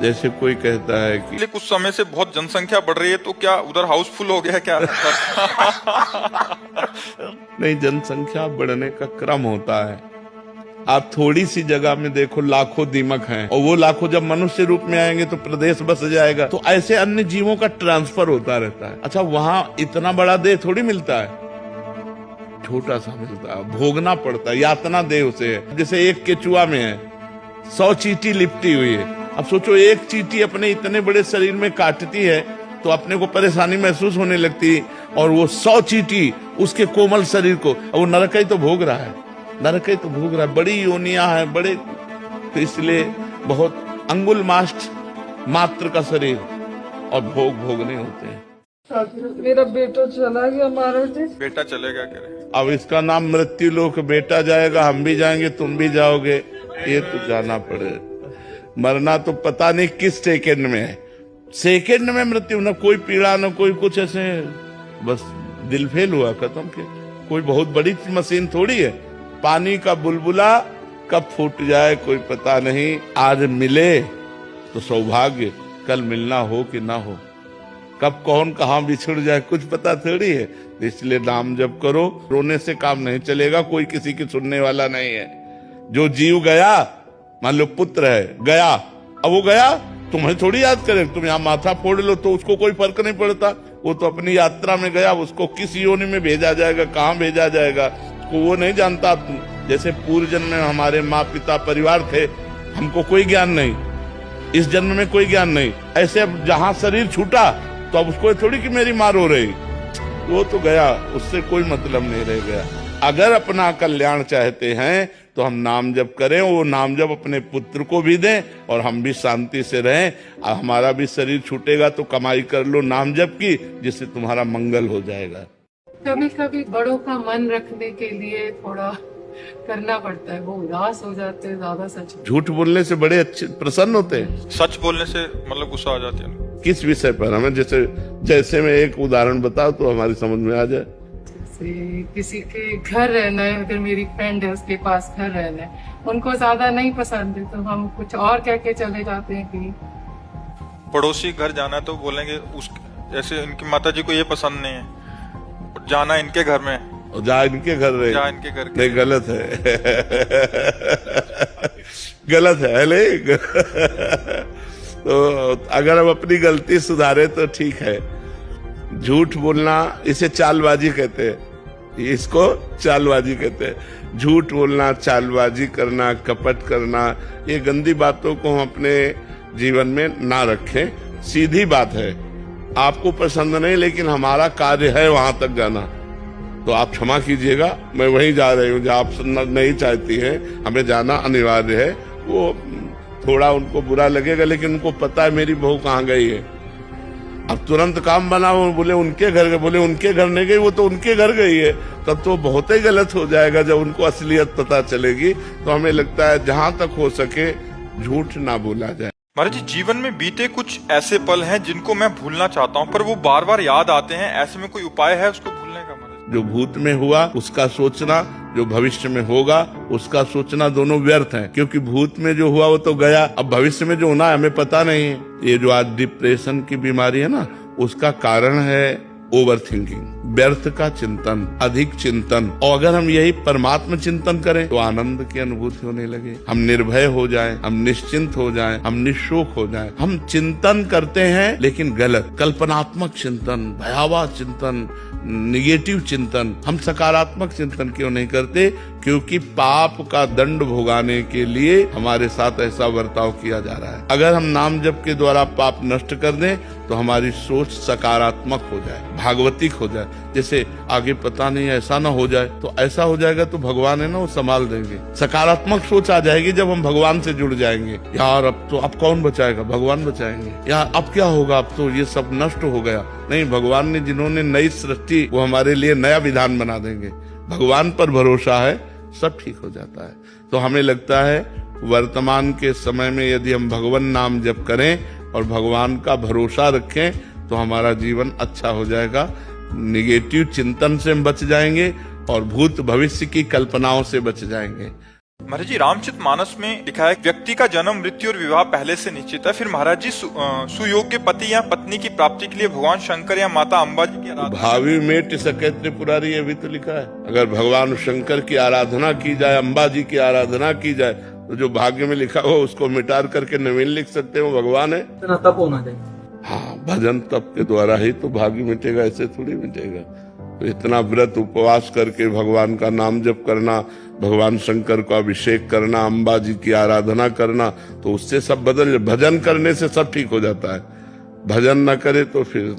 जैसे कोई कहता है कि कुछ समय से बहुत जनसंख्या बढ़ रही है, तो क्या उधर हाउसफुल हो गया क्या? नहीं, जनसंख्या बढ़ने का क्रम होता है। आप थोड़ी सी जगह में देखो, लाखों दीमक हैं, और वो लाखों जब मनुष्य रूप में आएंगे तो प्रदेश बस जाएगा। तो ऐसे अन्य जीवों का ट्रांसफर होता रहता है। अच्छा, वहां इतना बड़ा देह थोड़ी मिलता है, छोटा सा मिलता है, भोगना पड़ता है, यातना देह उसे है। जैसे एक केचुआ में है 100 चींटी लिपटी हुई है। अब सोचो, एक चींटी अपने इतने बड़े शरीर में काटती है तो अपने को परेशानी महसूस होने लगती है, और वो 100 चींटी उसके कोमल शरीर को, वो नरक तो भोग रहा है, नरक तो भोग रहा है। बड़ी योनियां हैं, बड़े, तो इसलिए बहुत अंगुल मात्र का शरीर और भोगने होते हैं। मेरा बेटा चला गया महाराज जी। बेटा चलेगा करे, अब इसका नाम मृत्यु लोक। बेटा जाएगा, हम भी जाएंगे, तुम भी जाओगे, ये तो जाना पड़े। मरना तो पता नहीं किस सेकेंड में है, सेकेंड में मृत्यु, न कोई पीड़ा न कोई कुछ, ऐसे बस दिल फेल हुआ, खत्म के। कोई बहुत बड़ी मशीन थोड़ी है। पानी का बुलबुला कब फूट जाए कोई पता नहीं। आज मिले तो सौभाग्य, कल मिलना हो कि ना हो, कब कौन कहाँ बिछुड़ जाए कुछ पता थोड़ी है। इसलिए नाम जप करो, रोने से काम नहीं चलेगा, कोई किसी की सुनने वाला नहीं है। जो जीव गया, मान लो पुत्र है गया, अब वो गया, तुम्हें थोड़ी याद करे। तुम यहाँ माथा फोड़ लो तो उसको कोई फर्क नहीं पड़ता, वो तो अपनी यात्रा में गया। उसको किस योनि में भेजा जाएगा, कहाँ भेजा जाएगा, उसको वो नहीं जानता। जैसे पूर्व जन्म में हमारे माँ पिता परिवार थे, हमको कोई ज्ञान नहीं, इस जन्म में कोई ज्ञान नहीं। ऐसे अब जहाँ शरीर छूटा तो अब उसको थोड़ी कि मेरी माँ रो रही, वो तो गया, उससे कोई मतलब नहीं रह गया। अगर अपना कल्याण चाहते हैं तो हम नाम जप करें, वो नाम जप अपने पुत्र को भी दें और हम भी शांति से रहें। हमारा भी शरीर छूटेगा तो कमाई कर लो नाम जप की, जिससे तुम्हारा मंगल हो जाएगा। कभी कभी बड़ों का मन रखने के लिए थोड़ा करना पड़ता है, वो उदास हो जाते हैं ज्यादा। सच झूठ बोलने से बड़े अच्छे प्रसन्न होते हैं, सच बोलने से मतलब गुस्सा आ जाती है। किस विषय पर? हमें जैसे मैं एक उदाहरण बताओ तो हमारी समझ में आ जाए। किसी के घर रहना है, अगर मेरी फ्रेंड है उसके पास घर रहना है, उनको ज्यादा नहीं पसंद है तो हम कुछ और कह के चले जाते हैं कि पड़ोसी घर जाना है तो बोलेंगे उस, जैसे इनकी माता जी को ये पसंद नहीं है, जाना इनके घर में, जा इनके घर रहे, जा इनके घर नहीं, गलत है। गलत है ले। तो अगर हम अपनी गलती सुधारे तो ठीक है। झूठ बोलना, इसे चालबाजी कहते हैं, इसको चालबाजी कहते हैं। झूठ बोलना, चालबाजी करना, कपट करना, ये गंदी बातों को हम अपने जीवन में ना रखें। सीधी बात है, आपको पसंद नहीं लेकिन हमारा कार्य है वहां तक जाना, तो आप क्षमा कीजिएगा, मैं वहीं जा रही हूँ जहाँ आप सुनना नहीं चाहती हैं, हमें जाना अनिवार्य है। वो थोड़ा उनको बुरा लगेगा, लेकिन उनको पता है मेरी बहू कहाँ गई है। अब तुरंत काम बना, वो बोले उनके घर गए, बोले उनके घर नहीं गई, वो तो उनके घर गई है, तब तो बहुत ही गलत हो जाएगा। जब उनको असलियत पता चलेगी तो हमें लगता है जहां तक हो सके झूठ ना बोला जाए। महाराज जी, जीवन में बीते कुछ ऐसे पल हैं जिनको मैं भूलना चाहता हूँ, पर वो बार बार याद आते हैं, ऐसे में कोई उपाय है उसको भूलने का? महाराज, जो भूत में हुआ उसका सोचना, जो भविष्य में होगा उसका सोचना, दोनों व्यर्थ हैं, क्योंकि भूत में जो हुआ वो तो गया। अब भविष्य में जो होना है हमें पता नहीं है। ये जो आज डिप्रेशन की बीमारी है ना, उसका कारण है ओवर थिंकिंग, व्यर्थ का चिंतन, अधिक चिंतन। और अगर हम यही परमात्मा चिंतन करें तो आनंद की अनुभूति होने लगे, हम निर्भय हो जाएं, हम निश्चिंत हो जाएं, हम निशोक हो जाएं। हम चिंतन करते हैं लेकिन गलत, कल्पनात्मक चिंतन, भयावह चिंतन, निगेटिव चिंतन। हम सकारात्मक चिंतन क्यों नहीं करते? क्योंकि पाप का दंड भोगाने के लिए हमारे साथ ऐसा बर्ताव किया जा रहा है। अगर हम नाम जप के द्वारा पाप नष्ट कर दें तो हमारी सोच सकारात्मक हो जाए, भागवतिक हो जाए। जैसे आगे पता नहीं ऐसा ना हो जाए, तो ऐसा हो जाएगा तो भगवान है ना, वो संभाल देंगे। सकारात्मक सोच आ जाएगी जब हम भगवान से जुड़ जाएंगे। यार अब कौन बचाएगा? भगवान बचाएंगे। यार अब क्या होगा, अब तो ये सब नष्ट हो गया। नहीं, भगवान ने जिन्होंने नई सृष्टि, वो हमारे लिए नया विधान बना देंगे। भगवान पर भरोसा है, सब ठीक हो जाता है। तो हमें लगता है वर्तमान के समय में यदि हम भगवान नाम जप करें और भगवान का भरोसा रखें तो हमारा जीवन अच्छा हो जाएगा। निगेटिव चिंतन से हम बच जाएंगे और भूत भविष्य की कल्पनाओं से बच जाएंगे। महाराज जी, रामचरितमानस में लिखा है व्यक्ति का जन्म, मृत्यु और विवाह पहले से निश्चित है। फिर महाराज जी सुयोग्य पति या पत्नी की प्राप्ति के लिए भगवान शंकर या माता अम्बा जी की आराधना, भावी मेट सके त्रिपुरारी, ये भी तो लिखा है। अगर भगवान शंकर की आराधना की जाए, अम्बा जी की आराधना की जाए, तो जो भाग्य में लिखा हो उसको मिटार करके नवीन लिख सकते हो, भगवान है। तब होना चाहिए। हाँ, भजन तप के द्वारा ही तो भाग्य मिटेगा, ऐसे थोड़ी मिटेगा। तो इतना व्रत उपवास करके भगवान का नाम जप करना, भगवान शंकर को अभिषेक करना, अम्बा जी की आराधना करना, तो उससे सब बदल, भजन करने से सब ठीक हो जाता है। भजन न करे तो फिर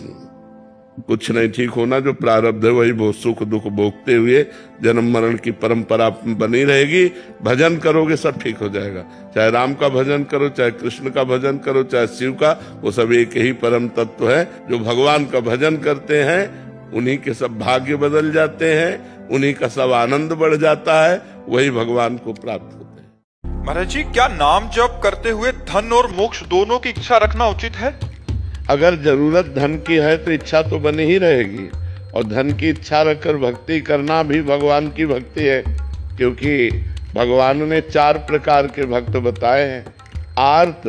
कुछ नहीं ठीक होना। जो प्रारब्ध है वही बहुत सुख दुख भोगते हुए जन्म मरण की परंपरा बनी रहेगी। भजन करोगे सब ठीक हो जाएगा। चाहे राम का भजन करो, चाहे कृष्ण का भजन करो, चाहे शिव का, वो सब एक ही परम तत्व है। जो भगवान का भजन करते हैं उन्हीं के सब भाग्य बदल जाते हैं, उन्हीं का सब आनंद बढ़ जाता है, वही भगवान को प्राप्त होते हैं। महाराज जी, क्या नाम जप करते हुए धन और मोक्ष दोनों की इच्छा रखना उचित है? अगर जरूरत धन की है तो इच्छा तो बनी ही रहेगी, और धन की इच्छा रखकर भक्ति करना भी भगवान की भक्ति है। क्योंकि भगवान ने 4 प्रकार के भक्त बताए हैं, आर्त,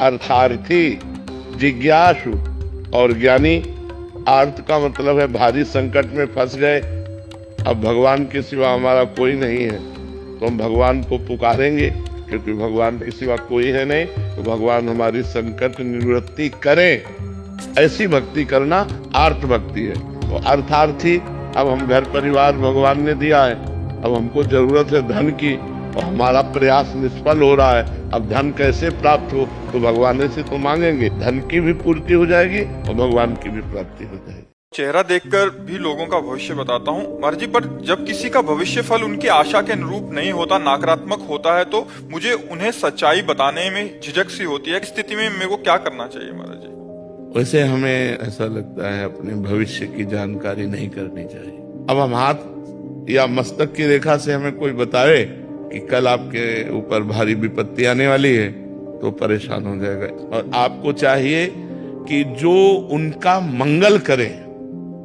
अर्थार्थी, जिज्ञासु और ज्ञानी। आर्त का मतलब है भारी संकट में फंस गए, अब भगवान के सिवा हमारा कोई नहीं है, तो हम भगवान को पुकारेंगे, क्योंकि भगवान के सिवा कोई है नहीं, तो भगवान हमारी संकट निवृत्ति करें, ऐसी भक्ति करना आर्त भक्ति है। तो अर्थार्थी, अब हम घर परिवार भगवान ने दिया है, अब हमको जरूरत है धन की, और हमारा प्रयास निष्फल हो रहा है, अब धन कैसे प्राप्त हो, तो भगवान से तो मांगेंगे, धन की भी पूर्ति हो जाएगी और भगवान की भी प्राप्ति हो जाएगी। चेहरा देखकर भी लोगों का भविष्य बताता हूँ महाराज जी, पर जब किसी का भविष्य फल उनकी आशा के अनुरूप नहीं होता, नकारात्मक होता है, तो मुझे उन्हें सच्चाई बताने में झिझक सी होती है। इस स्थिति में मेरे को क्या करना चाहिए महाराज जी? वैसे हमें ऐसा लगता है अपने भविष्य की जानकारी नहीं करनी चाहिए। अब हम हाथ या मस्तक की रेखा से हमें कोई बताए कि कल आपके ऊपर भारी विपत्ति आने वाली है, तो परेशान हो जाएगा। और आपको चाहिए कि जो उनका मंगल करे,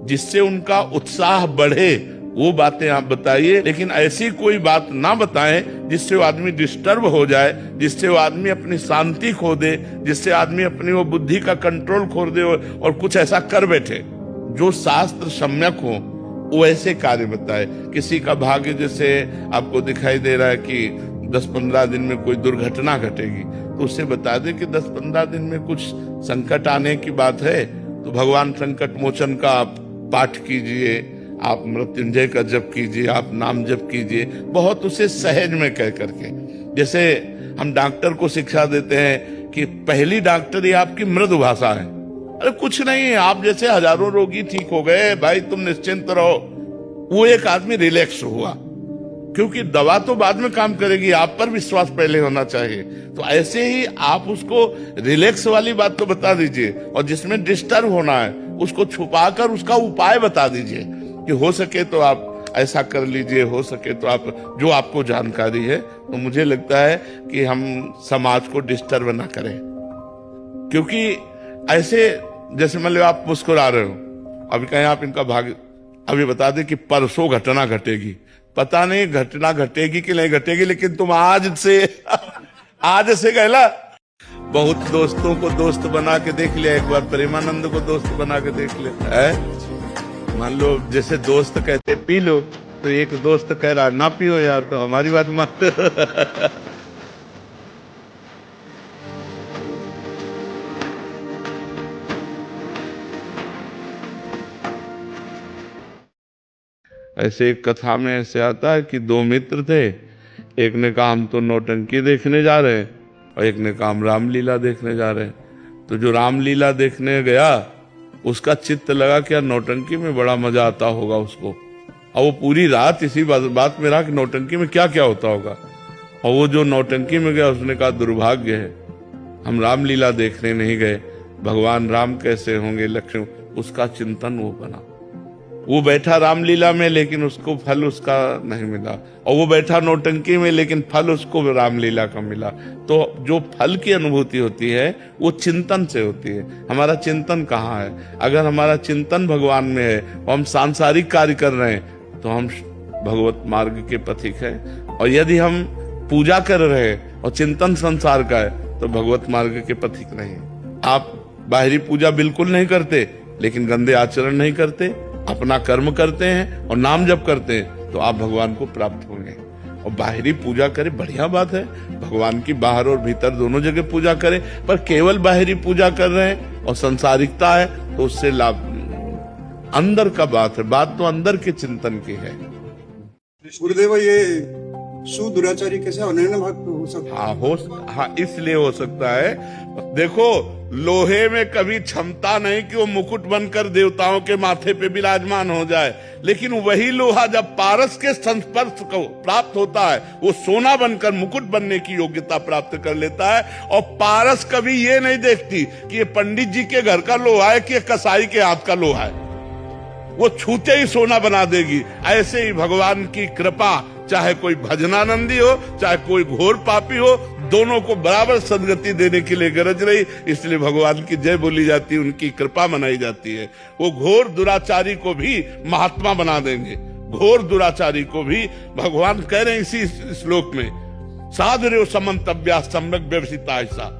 जिससे उनका उत्साह बढ़े, वो बातें आप बताइए। लेकिन ऐसी कोई बात ना बताएं जिससे वो आदमी डिस्टर्ब हो जाए, जिससे वो आदमी अपनी शांति खो दे, जिससे आदमी अपनी वो बुद्धि का कंट्रोल खो दे और कुछ ऐसा कर बैठे। जो शास्त्र सम्यक हो वो ऐसे कार्य बताए। किसी का भाग्य जैसे आपको दिखाई दे रहा है कि 10-15 दिन में कोई दुर्घटना घटेगी, तो उससे बता दे कि 10-15 दिन में कुछ संकट आने की बात है, तो भगवान संकट मोचन का आप पाठ कीजिए, आप मृत्युंजय का जप कीजिए, आप नाम जप कीजिए, बहुत उसे सहज में कह करके। जैसे हम डॉक्टर को शिक्षा देते हैं कि पहली डॉक्टरी आपकी मृदु भाषा है। अरे कुछ नहीं है, आप जैसे हजारों रोगी ठीक हो गए भाई, तुम निश्चिंत रहो। वो एक आदमी रिलैक्स हुआ, क्योंकि दवा तो बाद में काम करेगी, आप पर विश्वास पहले होना चाहिए। तो ऐसे ही आप उसको रिलैक्स वाली बात तो बता दीजिए, और जिसमें डिस्टर्ब होना है उसको छुपाकर उसका उपाय बता दीजिए कि हो सके तो आप ऐसा कर लीजिए, हो सके तो आप जो आपको जानकारी है। तो मुझे लगता है कि हम समाज को डिस्टर्ब ना करें, क्योंकि ऐसे जैसे मान लो आप मुस्कुरा रहे हो, अभी कहें आप इनका भाग्य अभी बता दे कि परसों घटना घटेगी, पता नहीं घटना घटेगी कि नहीं घटेगी, लेकिन तुम आज से कहला। बहुत दोस्तों को दोस्त बना के देख लिया, एक बार प्रेमानंद को दोस्त बना के देख ले। मान लो जैसे दोस्त कहते पी लो, तो एक दोस्त कह रहा ना पियो यार, तो हमारी बात मान। ऐसे एक कथा में ऐसे आता है कि 2 मित्र थे, एक ने कहा हम तो नौटंकी देखने जा रहे हैं, और एक ने कहा हम रामलीला देखने जा रहे हैं। तो जो रामलीला देखने गया उसका चित्त लगा कि यार नौटंकी में बड़ा मजा आता होगा उसको, और वो पूरी रात इसी बात में रहा कि नौटंकी में क्या क्या होता होगा। और वो जो नौटंकी में गया उसने कहा दुर्भाग्य है, हम रामलीला देखने नहीं गए, भगवान राम कैसे होंगे, लक्ष्मण। उसका चिंतन वो बना, वो बैठा रामलीला में लेकिन उसको फल उसका नहीं मिला, और वो बैठा नौटंकी में लेकिन फल उसको रामलीला का मिला। तो जो फल की अनुभूति होती है वो चिंतन से होती है। हमारा चिंतन कहाँ है? अगर हमारा चिंतन भगवान में है और हम सांसारिक कार्य कर रहे हैं तो हम भगवत मार्ग के पथिक हैं। और यदि हम पूजा कर रहे हैं और चिंतन संसार का है तो भगवत मार्ग के पथिक नहीं। आप बाहरी पूजा बिल्कुल नहीं करते लेकिन गंदे आचरण नहीं करते, अपना कर्म करते हैं और नाम जप करते हैं तो आप भगवान को प्राप्त होंगे। और बाहरी पूजा करें, बढ़िया बात है, भगवान की बाहर और भीतर दोनों जगह पूजा करें, पर केवल बाहरी पूजा कर रहे हैं और संसारिकता है तो उससे लाभ। अंदर का बात है, बात तो अंदर के चिंतन की है। गुरुदेव, ये सुदुराचारी कैसे अनन्य भक्त हो सकता है? हाँ, इसलिए हो सकता है। देखो, लोहे में कभी क्षमता नहीं कि वो मुकुट बनकर देवताओं के माथे पे विराजमान हो जाए, लेकिन वही लोहा जब पारस के संस्पर्श को प्राप्त होता है वो सोना बनकर मुकुट बनने की योग्यता प्राप्त कर लेता है। और पारस कभी ये नहीं देखती कि ये पंडित जी के घर का लोहा है कि ये कसाई के हाथ का लोहा है, वो छूते ही सोना बना देगी। ऐसे ही भगवान की कृपा, चाहे कोई भजनानंदी हो चाहे कोई घोर पापी हो, दोनों को बराबर सदगति देने के लिए गरज रही, इसलिए भगवान की जय बोली जाती है, उनकी कृपा मनाई जाती है। वो घोर दुराचारी को भी महात्मा बना देंगे, घोर दुराचारी को भी भगवान कह रहे हैं इसी श्लोक में, साधुर्यो समन्तव्या सम्यक व्यवसिता। ऐसा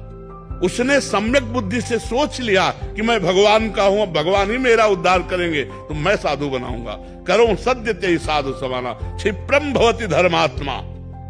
उसने सम्यक बुद्धि से सोच लिया कि मैं भगवान का हूं, भगवान ही मेरा उद्धार करेंगे तो मैं साधु बनाऊंगा। करो सद्यते ही साधु समाना क्षिप्रम भवति धर्मात्मा,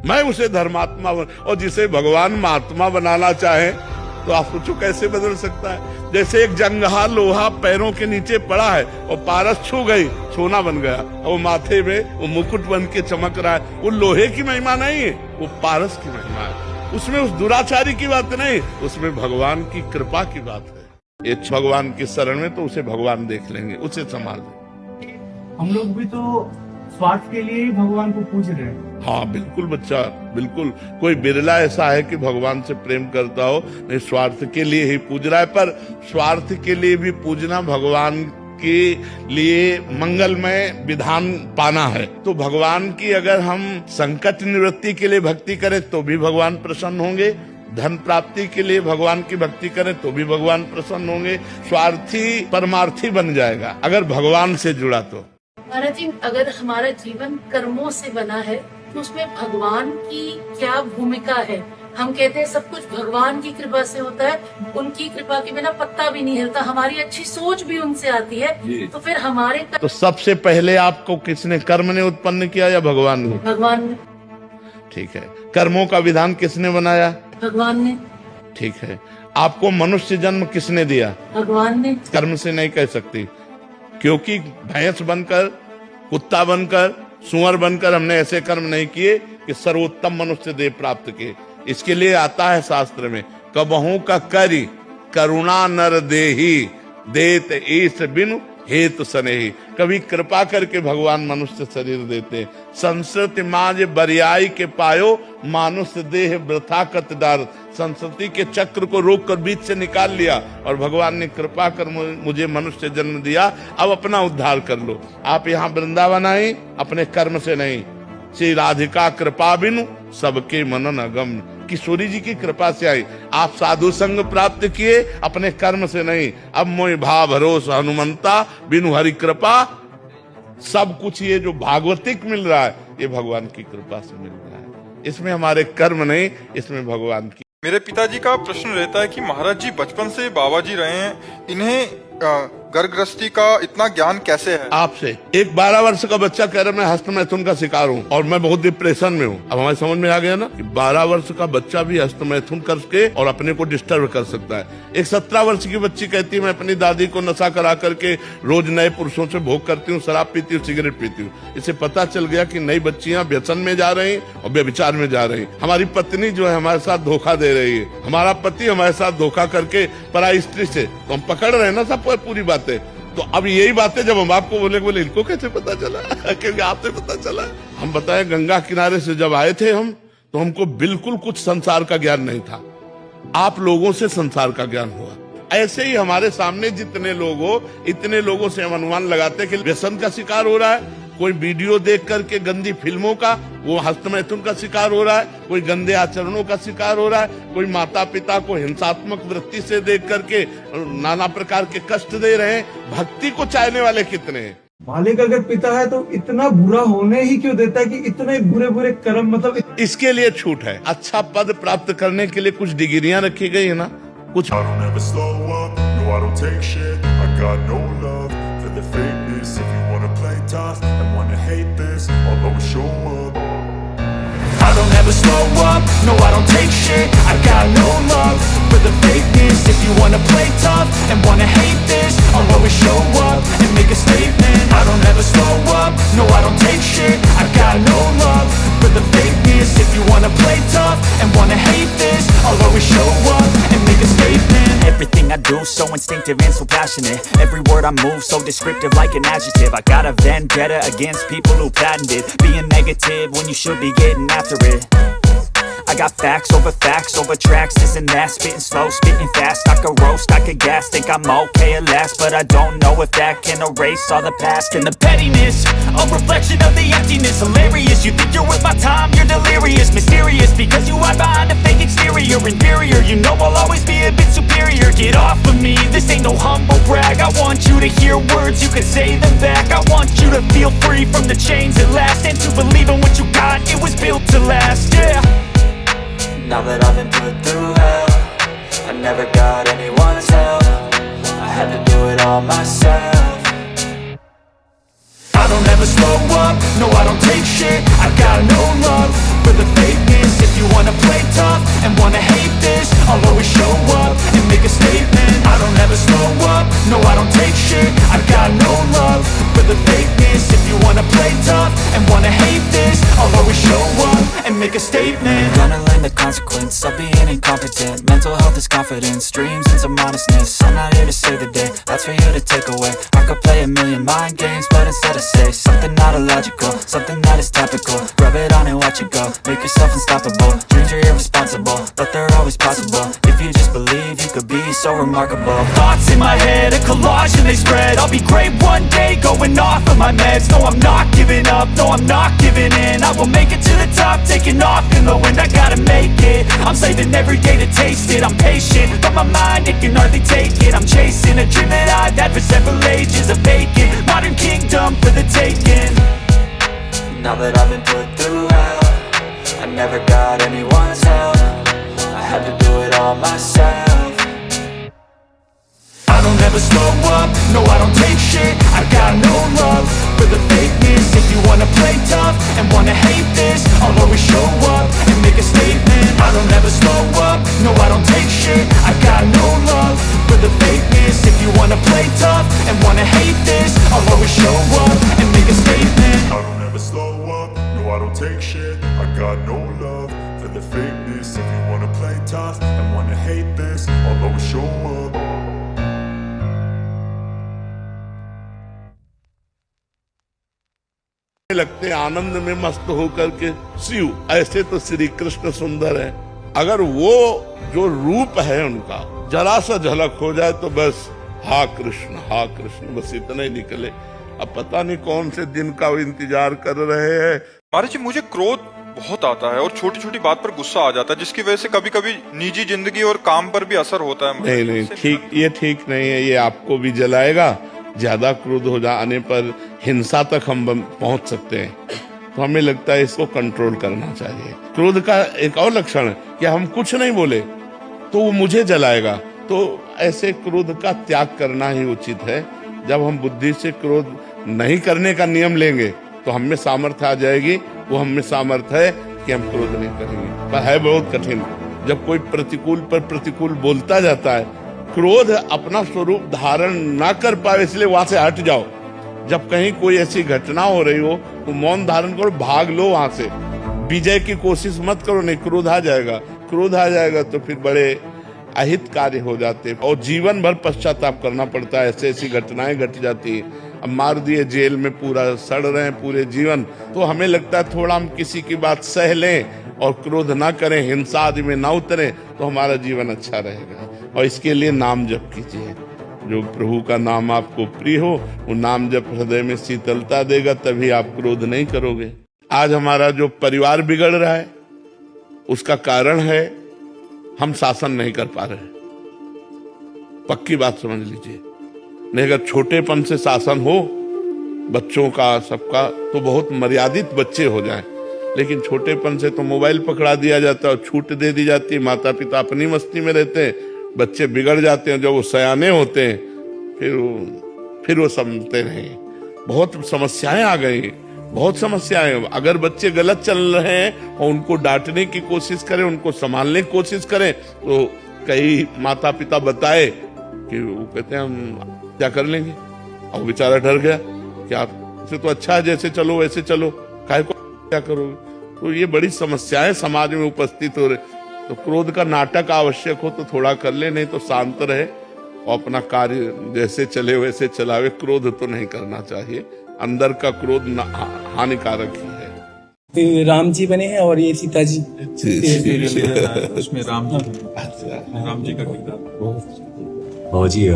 मैं उसे धर्मात्मा और जिसे भगवान महात्मा बनाना चाहे तो आप सोचो कैसे बदल सकता है। जैसे एक जंगहा लोहा पैरों के नीचे पड़ा है और पारस छू गई, सोना बन गया, और वो माथे में वो मुकुट बन के चमक रहा है। वो लोहे की महिमा नहीं है, वो पारस की महिमा है। उसमें उस दुराचारी की बात नहीं, उसमें भगवान की कृपा की बात है। ये भगवान की शरण में तो उसे भगवान देख लेंगे, उसे संभाल लेंगे। हम लोग भी तो स्वार्थ के लिए ही भगवान को पूज रहे हैं। हाँ बिल्कुल बच्चा, बिल्कुल। कोई बिरला ऐसा है कि भगवान से प्रेम करता हो, नहीं स्वार्थ के लिए ही पूज रहा है। पर स्वार्थ के लिए भी पूजना भगवान के लिए मंगलमय विधान पाना है। तो भगवान की अगर हम संकट निवृत्ति के लिए भक्ति करें तो भी भगवान प्रसन्न होंगे, धन प्राप्ति के लिए भगवान की भक्ति करें तो भी भगवान प्रसन्न होंगे। स्वार्थी परमार्थी बन जाएगा अगर भगवान से जुड़ा तो। महाराज जी, अगर हमारा जीवन कर्मों से बना है तो उसमें भगवान की क्या भूमिका है? हम कहते हैं सब कुछ भगवान की कृपा से होता है, उनकी कृपा के बिना पत्ता भी नहीं हिलता, हमारी अच्छी सोच भी उनसे आती है, तो फिर हमारे तो सबसे पहले आपको किसने, कर्म ने उत्पन्न किया या भगवान ने? भगवान ने। ठीक है। कर्मों का विधान किसने बनाया? भगवान ने। ठीक है। आपको मनुष्य जन्म किसने दिया? भगवान ने। कर्म से नहीं कह सकती, क्योंकि भैंस बनकर, कुत्ता बनकर, सुअर बनकर हमने ऐसे कर्म नहीं किए कि सर्वोत्तम मनुष्य देह प्राप्त किए। इसके लिए आता है शास्त्र में, कबहू का करी करुणा नर देही देत ईश बिनु हेतु सनेही। कभी कृपा करके भगवान मनुष्य शरीर देते। संस्कृति माज बरियाई के पायो मानुष देह वृथा कत डार। संस्कृति के चक्र को रोक कर बीच से निकाल लिया और भगवान ने कृपा कर मुझे मनुष्य जन्म दिया, अब अपना उद्धार कर लो। आप यहाँ वृंदावन आए अपने कर्म से नहीं, श्री राधिका कृपा बिनु सबके मनन अगम, किशोरी जी की कृपा से आई। आप साधु संग प्राप्त किए अपने कर्म से नहीं। अब मोहि भाव भरोसा हनुमंता बिनु हरि कृपा, सब कुछ ये जो भागवतिक मिल रहा है ये भगवान की कृपा से मिल रहा है। इसमें हमारे कर्म नहीं, इसमें भगवान की। मेरे पिताजी का प्रश्न रहता है कि महाराज जी बचपन से बाबा जी रहे हैं, इन्हें घर गृहस्थी का इतना ज्ञान कैसे है? आपसे एक 12 वर्ष का बच्चा कह रहा है मैं हस्तमैथुन का शिकार हूँ और मैं बहुत डिप्रेशन में हूँ। अब हमारे समझ में आ गया ना कि 12 वर्ष का बच्चा भी हस्तमैथुन करके और अपने को डिस्टर्ब कर सकता है। एक 17 वर्ष की बच्ची कहती है मैं अपनी दादी को नशा करा करके रोज नए पुरुषों से भोग करती हूँ, शराब पीती हूँ, सिगरेट पीती हूँ। इसे पता चल गया कि नई बच्चियां व्यसन में जा रही और व्यभिचार में जा रही। हमारी पत्नी जो है हमारे साथ धोखा दे रही है, हमारा पति हमारे साथ धोखा करके पराई स्त्री से, तो हम पकड़ रहे हैं ना सब पूरी बातें। तो अब यही बातें जब हम आपको बोले इनको कैसे पता चला? क्योंकि आपसे पता चला। हम बताएं गंगा किनारे से जब आए थे हम, तो हमको बिल्कुल कुछ संसार का ज्ञान नहीं था। आप लोगों से संसार का ज्ञान हुआ। ऐसे ही हमारे सामने जितने लोग हो, इतने लोगों से हम अनुमान लगाते कि व्यसन का शिकार हो रहा है, कोई वीडियो देख करके गंदी फिल्मों का वो हस्तमैथुन का शिकार हो रहा है, कोई गंदे आचरणों का शिकार हो रहा है, कोई माता पिता को हिंसात्मक वृत्ति से देख करके नाना प्रकार के कष्ट दे रहे हैं। भक्ति को चाहने वाले कितने हैं? मालिक अगर पिता है तो इतना बुरा होने ही क्यों देता है कि इतने बुरे बुरे कर्म, मतलब इसके लिए छूट है। अच्छा पद प्राप्त करने के लिए कुछ डिग्रियां रखी गई है ना, कुछ। I don't ever slow up, no I don't take shit. I got no love for the fakeness. If you wanna play tough and wanna hate this, I'll always show up. I don't ever slow up, no I don't take shit. I got no love for the fakeness. If you wanna play tough and wanna hate this, I'll always show up and make a statement. I don't ever slow up, no I don't take shit. I got no love for the fakeness. If you wanna play tough and wanna hate this, I'll always show up and make a statement. Everything I do so instinctive and so passionate. Every word I move so descriptive like an adjective. I got a vendetta against people who patented being negative when you should be getting after it. I got facts over tracks, this and that. Spitting slow, spitting fast. I could roast, I could gas. Think I'm okay at last, but I don't know if that can erase all the past. And the pettiness, a reflection of the emptiness. Hilarious, you think you're worth my time, you're delirious. Mysterious, because you hide behind a fake exterior. Inferior, you know I'll always be a bit superior. Get off of me, this ain't no humble brag. I want you to hear words, you can say them back. I want you to feel free from the chains at last, and to believe in what you got, it was built to last, yeah. Now that I've been put through hell, I never got anyone's help. I had to do it all myself. I don't ever slow up, no I don't take shit. I got no love for the fakeness. If you wanna play tough and wanna hate this, I'll always show up and make a statement. I don't ever slow up, no I don't take shit. I got no love for the fakeness. If you wanna play tough and wanna hate this, I'll always show up and make a statement. Gonna learn the consequence of being incompetent. Mental health is confidence, dreams and some honestness. I'm not here to save the day, that's for you to take away. I could play a million mind games, but instead I say something not illogical, something that is topical. Rub it on and watch it go, make yourself unstoppable. Dreams are irresponsible, but they're always possible. If you just believe, you could be so remarkable. Thoughts in my head, a collage and they spread. I'll be great one day, going off of my meds. No, I'm not giving up, no, I'm not giving in. I will make it to the top, taking off in the wind. I gotta make it, I'm saving every day to taste it. I'm patient, but my mind, it can hardly take it. I'm chasing a dream that I've had for several ages. A vacant, modern kingdom for the taking. Now that I've been put through hell, I never got anyone's help. I had to do it all myself. I don't ever slow up, no I don't take shit. I got no love for the fakeness. If you wanna play tough and wanna hate this, I'll always show up and make a statement. I don't ever slow up, no I don't take shit. I got no love for the fakeness. If you wanna play tough and wanna hate this, I'll always show up and make a statement. I don't ever slow up, no I don't take shit. I got no love for the fakeness. If you wanna play tough and wanna hate this, I'll always show up. लगते आनंद में मस्त होकर के शिव, ऐसे तो श्री कृष्ण सुंदर है। अगर वो जो रूप है उनका जरा सा झलक हो जाए तो बस हा कृष्ण बस इतना ही निकले। अब पता नहीं कौन से दिन का वो इंतजार कर रहे हैं। महाराज जी, मुझे क्रोध बहुत आता है और छोटी छोटी बात पर गुस्सा आ जाता है, जिसकी वजह से कभी कभी निजी जिंदगी और काम पर भी असर होता है। नहीं ठीक, ये ठीक नहीं है। ये आपको भी जलाएगा। ज्यादा क्रोध हो जाने पर हिंसा तक हम पहुंच सकते हैं। तो हमें लगता है इसको कंट्रोल करना चाहिए। क्रोध का एक और लक्षण है कि हम कुछ नहीं बोले तो वो मुझे जलाएगा। तो ऐसे क्रोध का त्याग करना ही उचित है। जब हम बुद्धि से क्रोध नहीं करने का नियम लेंगे तो हम में सामर्थ्य आ जाएगी। वो हम में सामर्थ्य है कि हम क्रोध नहीं करेंगे। पर है बहुत कठिन जब कोई प्रतिकूल पर प्रतिकूल बोलता जाता है। क्रोध अपना स्वरूप धारण ना कर पाए, इसलिए वहां से हट जाओ। जब कहीं कोई ऐसी घटना हो रही हो तो मौन धारण करो, भाग लो वहां से। विजय की कोशिश मत करो, नहीं क्रोध आ जाएगा। क्रोध आ जाएगा तो फिर बड़े अहित कार्य हो जाते और जीवन भर पश्चाताप करना पड़ता है। ऐसी ऐसी घटनाएं घट जाती है। अब मार दिए जेल में, पूरा सड़ रहे हैं पूरे जीवन। तो हमें लगता है थोड़ा हम किसी की बात सह लें और क्रोध ना करें, हिंसा आदि में ना उतरें तो हमारा जीवन अच्छा रहेगा। और इसके लिए नाम जप कीजिए। जो प्रभु का नाम आपको प्रिय हो, वो नाम जप हृदय में शीतलता देगा, तभी आप क्रोध नहीं करोगे। आज हमारा जो परिवार बिगड़ रहा है उसका कारण है हम शासन नहीं कर पा रहे। पक्की बात समझ लीजिए। नहीं, अगर छोटेपन से शासन हो, बच्चों का सबका तो बहुत मर्यादित बच्चे हो जाएं, लेकिन छोटेपन से तो मोबाइल पकड़ा दिया जाता है और छूट दे दी जाती है। माता पिता अपनी मस्ती में रहते हैं, बच्चे बिगड़ जाते हैं। जब वो सयाने होते हैं फिर वो समझते नहीं। बहुत समस्याएं आ गई, बहुत समस्याएं। अगर बच्चे गलत चल रहे हैं और उनको डांटने की कोशिश करें, उनको संभालने की कोशिश करें, तो कई माता पिता बताए कि वो कहते हैं हम क्या कर लेंगे, और बेचारा डर गया कि आपसे तो अच्छा है, जैसे चलो वैसे चलो, काहे को क्या करोगे। तो ये बड़ी समस्याएं समाज में उपस्थित हो रही। तो क्रोध का नाटक आवश्यक हो तो थोड़ा कर ले, नहीं तो शांत रहे और अपना कार्य जैसे चले वैसे चलावे। क्रोध तो नहीं करना चाहिए, अंदर का क्रोध हानिकारक ही है। राम जी बने हैं और ये सीता जी। उसमें राम जी का बाबा जी,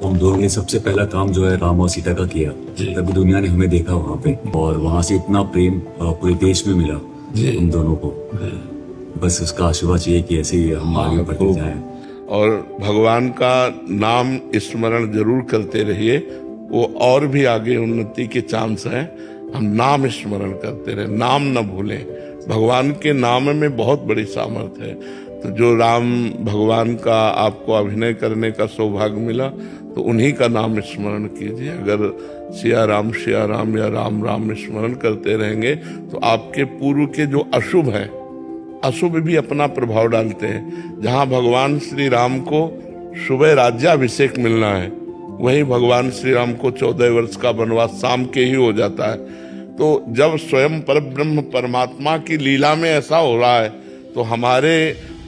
हम दोनों ने सबसे पहला काम जो है राम और सीता का किया, तभी दुनिया ने हमें देखा वहाँ पे, और वहाँ से इतना प्रेम पूरे देश में मिला हम दोनों को। बस उसका आशीर्वाद चाहिए कि ऐसे ही हम आगे बढ़ते जाएं। और भगवान का नाम स्मरण जरूर करते रहिए, वो और भी आगे उन्नति के चांस हैं। हम नाम स्मरण करते रहे, नाम न भूलें। भगवान के नाम में बहुत बड़ी सामर्थ्य है। तो जो राम भगवान का आपको अभिनय करने का सौभाग्य मिला, तो उन्हीं का नाम स्मरण कीजिए। अगर सिया राम या राम राम स्मरण करते रहेंगे तो आपके पूर्व के जो अशुभ हैं, अशुभ भी अपना प्रभाव डालते हैं। जहाँ भगवान श्री राम को सुबह राज्याभिषेक मिलना है, वहीं भगवान श्री राम को 14 वर्ष का वनवास शाम के ही हो जाता है। तो जब स्वयं परब्रह्म परमात्मा की लीला में ऐसा हो रहा है, तो हमारे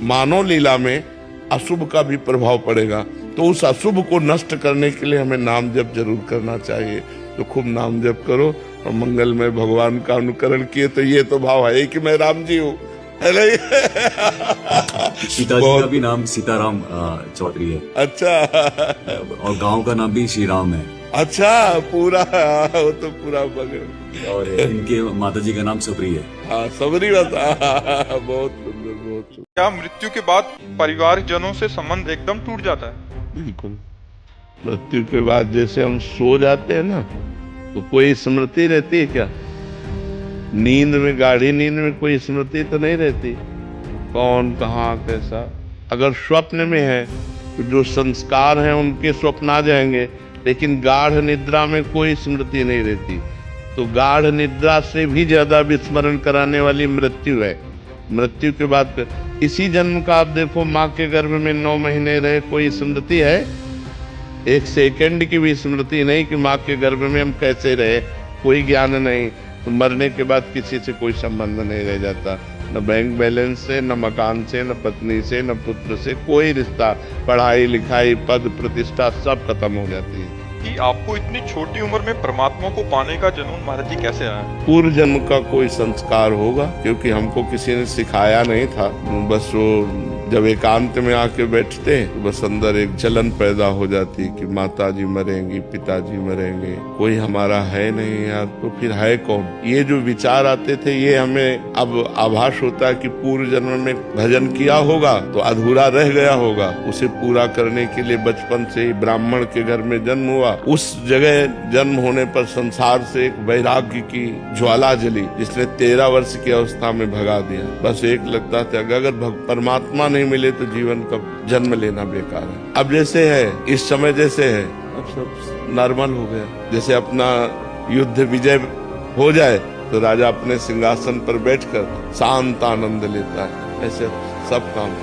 मानव लीला में अशुभ का भी प्रभाव पड़ेगा। तो उस अशुभ को नष्ट करने के लिए हमें नाम जप जरूर करना चाहिए। तो खूब नाम जप करो और मंगलमय भगवान का अनुकरण किए। तो ये तो भाव है कि मैं राम जी हूँ, है नहीं? सीता जी का भी नाम सीताराम चौधरी है। अच्छा। और गांव का नाम भी श्री राम है। अच्छा, पूरा वो तो पूरा बगल। और इनके माता जी का नाम सबरी है। हाँ, सबरी बता। बहुत सुंदर, बहुत सुंदर। क्या मृत्यु के बाद परिवारजनों से संबंध एकदम टूट जाता है? बिल्कुल। मृत्यु के बाद जैसे हम सो जाते हैं ना, तो कोई स्मृति रहती है क्या? नींद में, गाढ़ी नींद में कोई स्मृति तो नहीं रहती, कौन कहाँ कैसा। अगर स्वप्न में है तो जो संस्कार हैं उनके स्वप्न आ जाएंगे, लेकिन गाढ़ निद्रा में कोई स्मृति नहीं रहती। तो गाढ़ निद्रा से भी ज्यादा विस्मरण कराने वाली मृत्यु है। मृत्यु के बाद इसी जन्म का आप देखो, माँ के गर्भ में 9 महीने रहे, कोई स्मृति है? एक सेकंड की भी स्मृति नहीं कि माँ के गर्भ में हम कैसे रहे, कोई ज्ञान नहीं। तो मरने के बाद किसी से कोई संबंध नहीं रह जाता, न बैंक बैलेंस से, न मकान से, न पत्नी से, न पुत्र से, कोई रिश्ता, पढ़ाई लिखाई, पद प्रतिष्ठा सब खत्म हो जाती है। कि आपको इतनी छोटी उम्र में परमात्मा को पाने का जुनून महाराज जी कैसे आया? पूर्व जन्म का कोई संस्कार होगा, क्योंकि हमको किसी ने सिखाया नहीं था। बस वो जब एकांत में आके बैठते तो बस अंदर एक जलन पैदा हो जाती कि माता जी मरेंगी, पिताजी मरेंगे, कोई हमारा है नहीं यार, तो फिर है कौन? ये जो विचार आते थे, ये हमें अब आभास होता है कि पूर्व जन्म में भजन किया होगा तो अधूरा रह गया होगा। उसे पूरा करने के लिए बचपन से ही ब्राह्मण के घर में जन्म हुआ। उस जगह जन्म होने पर संसार से एक वैराग्य की ज्वाला जली, जिसने 13 वर्ष की अवस्था में भगा दिया। बस एक लगता था कि अगर परमात्मा नहीं मिले तो जीवन का जन्म लेना बेकार है। अब जैसे है, इस समय जैसे है, अब सब नॉर्मल हो गया। जैसे अपना युद्ध विजय हो जाए तो राजा अपने सिंहासन पर बैठकर शांत आनंद लेता है, ऐसे सब काम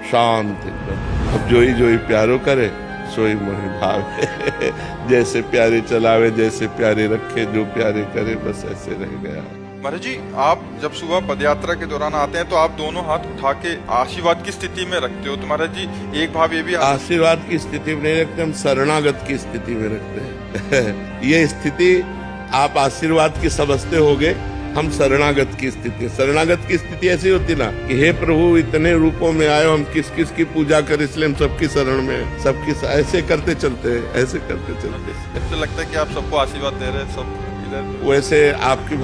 शांत एकदम। अब जोई जोई प्यारो करे, सोई मोहि भावे। जैसे प्यारे चलावे, जैसे प्यारे रखे, जो प्यारे करे, बस ऐसे रह गया। महाराज जी, आप जब सुबह पदयात्रा के दौरान आते हैं तो आप दोनों हाथ उठा के आशीर्वाद की स्थिति में रखते हो। तो महाराज जी, एक भाव ये भी आशीर्वाद की स्थिति में नहीं रखते, हम शरणागत की स्थिति में रखते हैं। ये स्थिति आप आशीर्वाद की समझते होगे, हम शरणागत की स्थिति। शरणागत की स्थिति ऐसी होती ना कि हे प्रभु, इतने रूपों में आए, हम किस किस की पूजा करें, इसलिए हम सबकी शरण में, सबकी ऐसे करते चलते हैं, ऐसे करते चलते। ऐसे लगता है कि आप सबको आशीर्वाद दे रहे हैं, सब इधर। वैसे आपकी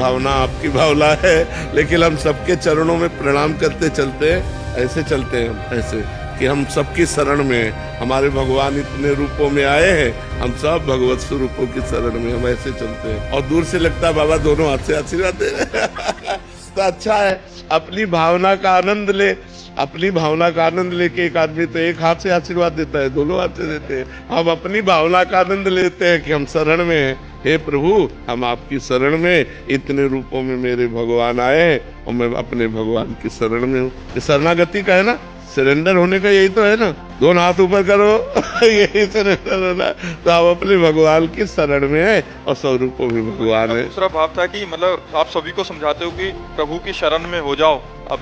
भावना है, लेकिन हम सबके चरणों में प्रणाम करते चलते हैं, ऐसे चलते हैं, ऐसे कि हम सबकी शरण में। हमारे भगवान इतने रूपों में आए हैं, हम सब भगवत स्वरूपों की शरण में हम ऐसे चलते हैं। और दूर से लगता है बाबा दोनों हाथ से आशीर्वाद दे रहे हैं। तो अच्छा है, अपनी भावना का आनंद ले। अपनी भावना का आनंद लेके एक आदमी तो एक हाथ से आशीर्वाद देता है, दोनों हाथ से देते हैं। हम अपनी भावना का आनंद लेते हैं कि हम शरण में हैं। हे प्रभु, हम आपकी शरण में, इतने रूपों में मेरे भगवान आए हैं और मैं अपने भगवान की शरण में हूँ। ये शरणागति का है ना, सरेंडर होने का यही तो है ना, दोनों हाथ ऊपर करो यही सरेंडर होना। तो आप अपने भगवान की शरण में है और स्वरूपों में भगवान है। दूसरा भाव था कि मतलब आप सभी को समझाते हो कि प्रभु की शरण में हो जाओ। अब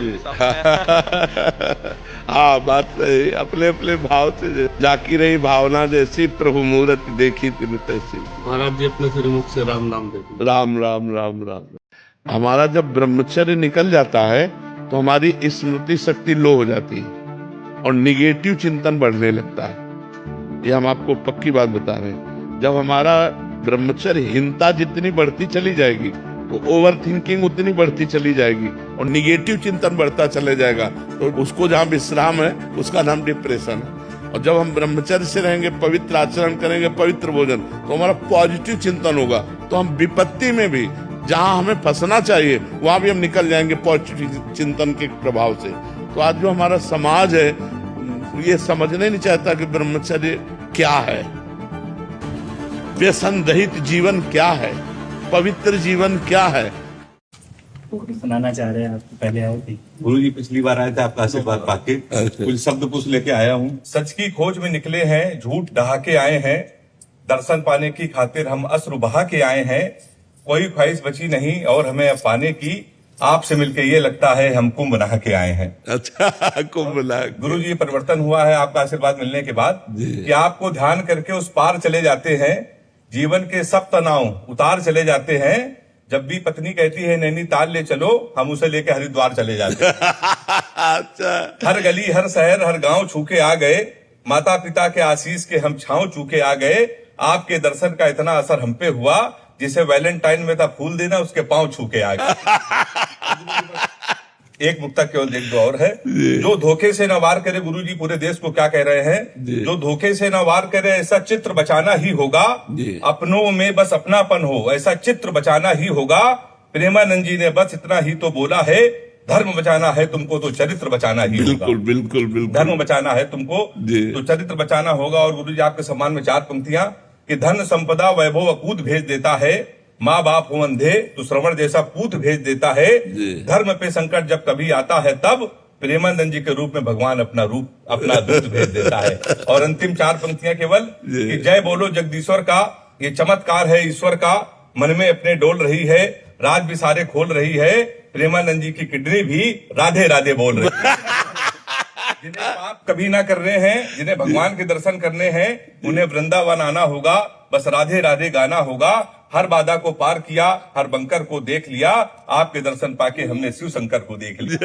हाँ, बात सही। अपने अपने भाव से जाकी रही भावना जैसी, प्रभु मूर्त देखी तिन तैसी। महाराज जी अपने श्रीमुख से राम नाम देते। राम राम राम राम। हमारा जब ब्रह्मचर्य निकल जाता है तो हमारी स्मृति शक्ति लो हो जाती है और निगेटिव चिंतन बढ़ने लगता है। ये हम आपको पक्की बात बता रहे हैं। जब हमारा ब्रह्मचर्यहीनता जितनी बढ़ती चली जाएगी, तो ओवर थिंकिंग उतनी बढ़ती चली जाएगी और निगेटिव चिंतन बढ़ता चले जाएगा। तो उसको जहाँ विश्राम है उसका नाम डिप्रेशन है। और जब हम ब्रह्मचर्य से रहेंगे, पवित्र आचरण करेंगे, पवित्र भोजन, तो हमारा पॉजिटिव चिंतन होगा। तो हम विपत्ति में भी, जहां हमें फंसना चाहिए वहां भी हम निकल जाएंगे पॉजिटिव चिंतन के प्रभाव से। तो आज जो हमारा समाज है ये समझने नहीं चाहता कि ब्रह्मचर्य क्या है, व्यसन रहित जीवन क्या है, पवित्र जीवन क्या है। सुनाना चाह रहे हैं आप, पहले आए थे गुरु जी, पिछली बार आए थे आपका आशीर्वाद पाके, कुछ शब्द कुछ लेके आया हूँ। सच की खोज में निकले हैं, झूठ ढहा के आए हैं, दर्शन पाने की खातिर हम अश्रु बहा के आए हैं। कोई ख्वाहिश बची नहीं और हमें अब पाने की, आपसे मिलके ये लगता है हम कुंभ नहा के आए हैं। अच्छा, कुंभ नहा। गुरु जी, परिवर्तन हुआ है आपका आशीर्वाद मिलने के बाद कि आपको ध्यान करके उस पार चले जाते हैं, जीवन के सब तनाव उतार चले जाते हैं। जब भी पत्नी कहती है नैनीताल ले चलो, हम उसे लेके हरिद्वार चले जाते हैं। अच्छा। हर गली, हर शहर, हर गांव छू के आ गए, माता पिता के आशीष के हम छांव चूके आ गए। आपके दर्शन का इतना असर हम पे हुआ, जिसे वैलेंटाइन में था फूल देना, उसके पांव छू के आ गए। एक मुक्ता केवल एक दो और है। जो धोखे से न वार करे, गुरु जी पूरे देश को क्या कह रहे हैं, जो धोखे से न वार करे ऐसा चित्र बचाना ही होगा। अपनों में बस अपनापन हो, ऐसा चित्र बचाना ही होगा। प्रेमानंद जी ने बस इतना ही तो बोला है, धर्म बचाना है तुमको तो चरित्र बचाना ही होगा। बिल्कुल बिल्कुल बिल्कुल। धर्म बचाना है तुमको तो चरित्र बचाना होगा। और गुरु जी आपके सम्मान में 4 पंक्तियां कि धन संपदा वैभव अकूत भेज देता है, माँ बाप हो अंधे तो श्रवण जैसा पूत भेज देता है। धर्म पे संकट जब कभी आता है तब प्रेमानंद जी के रूप में भगवान अपना दूत भेज देता है। और अंतिम 4 पंक्तियां केवल कि जय बोलो जगदीश्वर का, ये चमत्कार है ईश्वर का, मन में अपने डोल रही है, राज भी सारे खोल रही है। प्रेमानंद जी की किडनी भी राधे राधे बोल रही है। जिन्हें पाप कभी ना करने हैं, जिन्हें भगवान के दर्शन करने हैं, उन्हें वृंदावन आना होगा, बस राधे राधे गाना होगा। हर बाधा को पार किया, हर बंकर को देख लिया, आपके दर्शन पाके हमने शिव शंकर को देख लिया।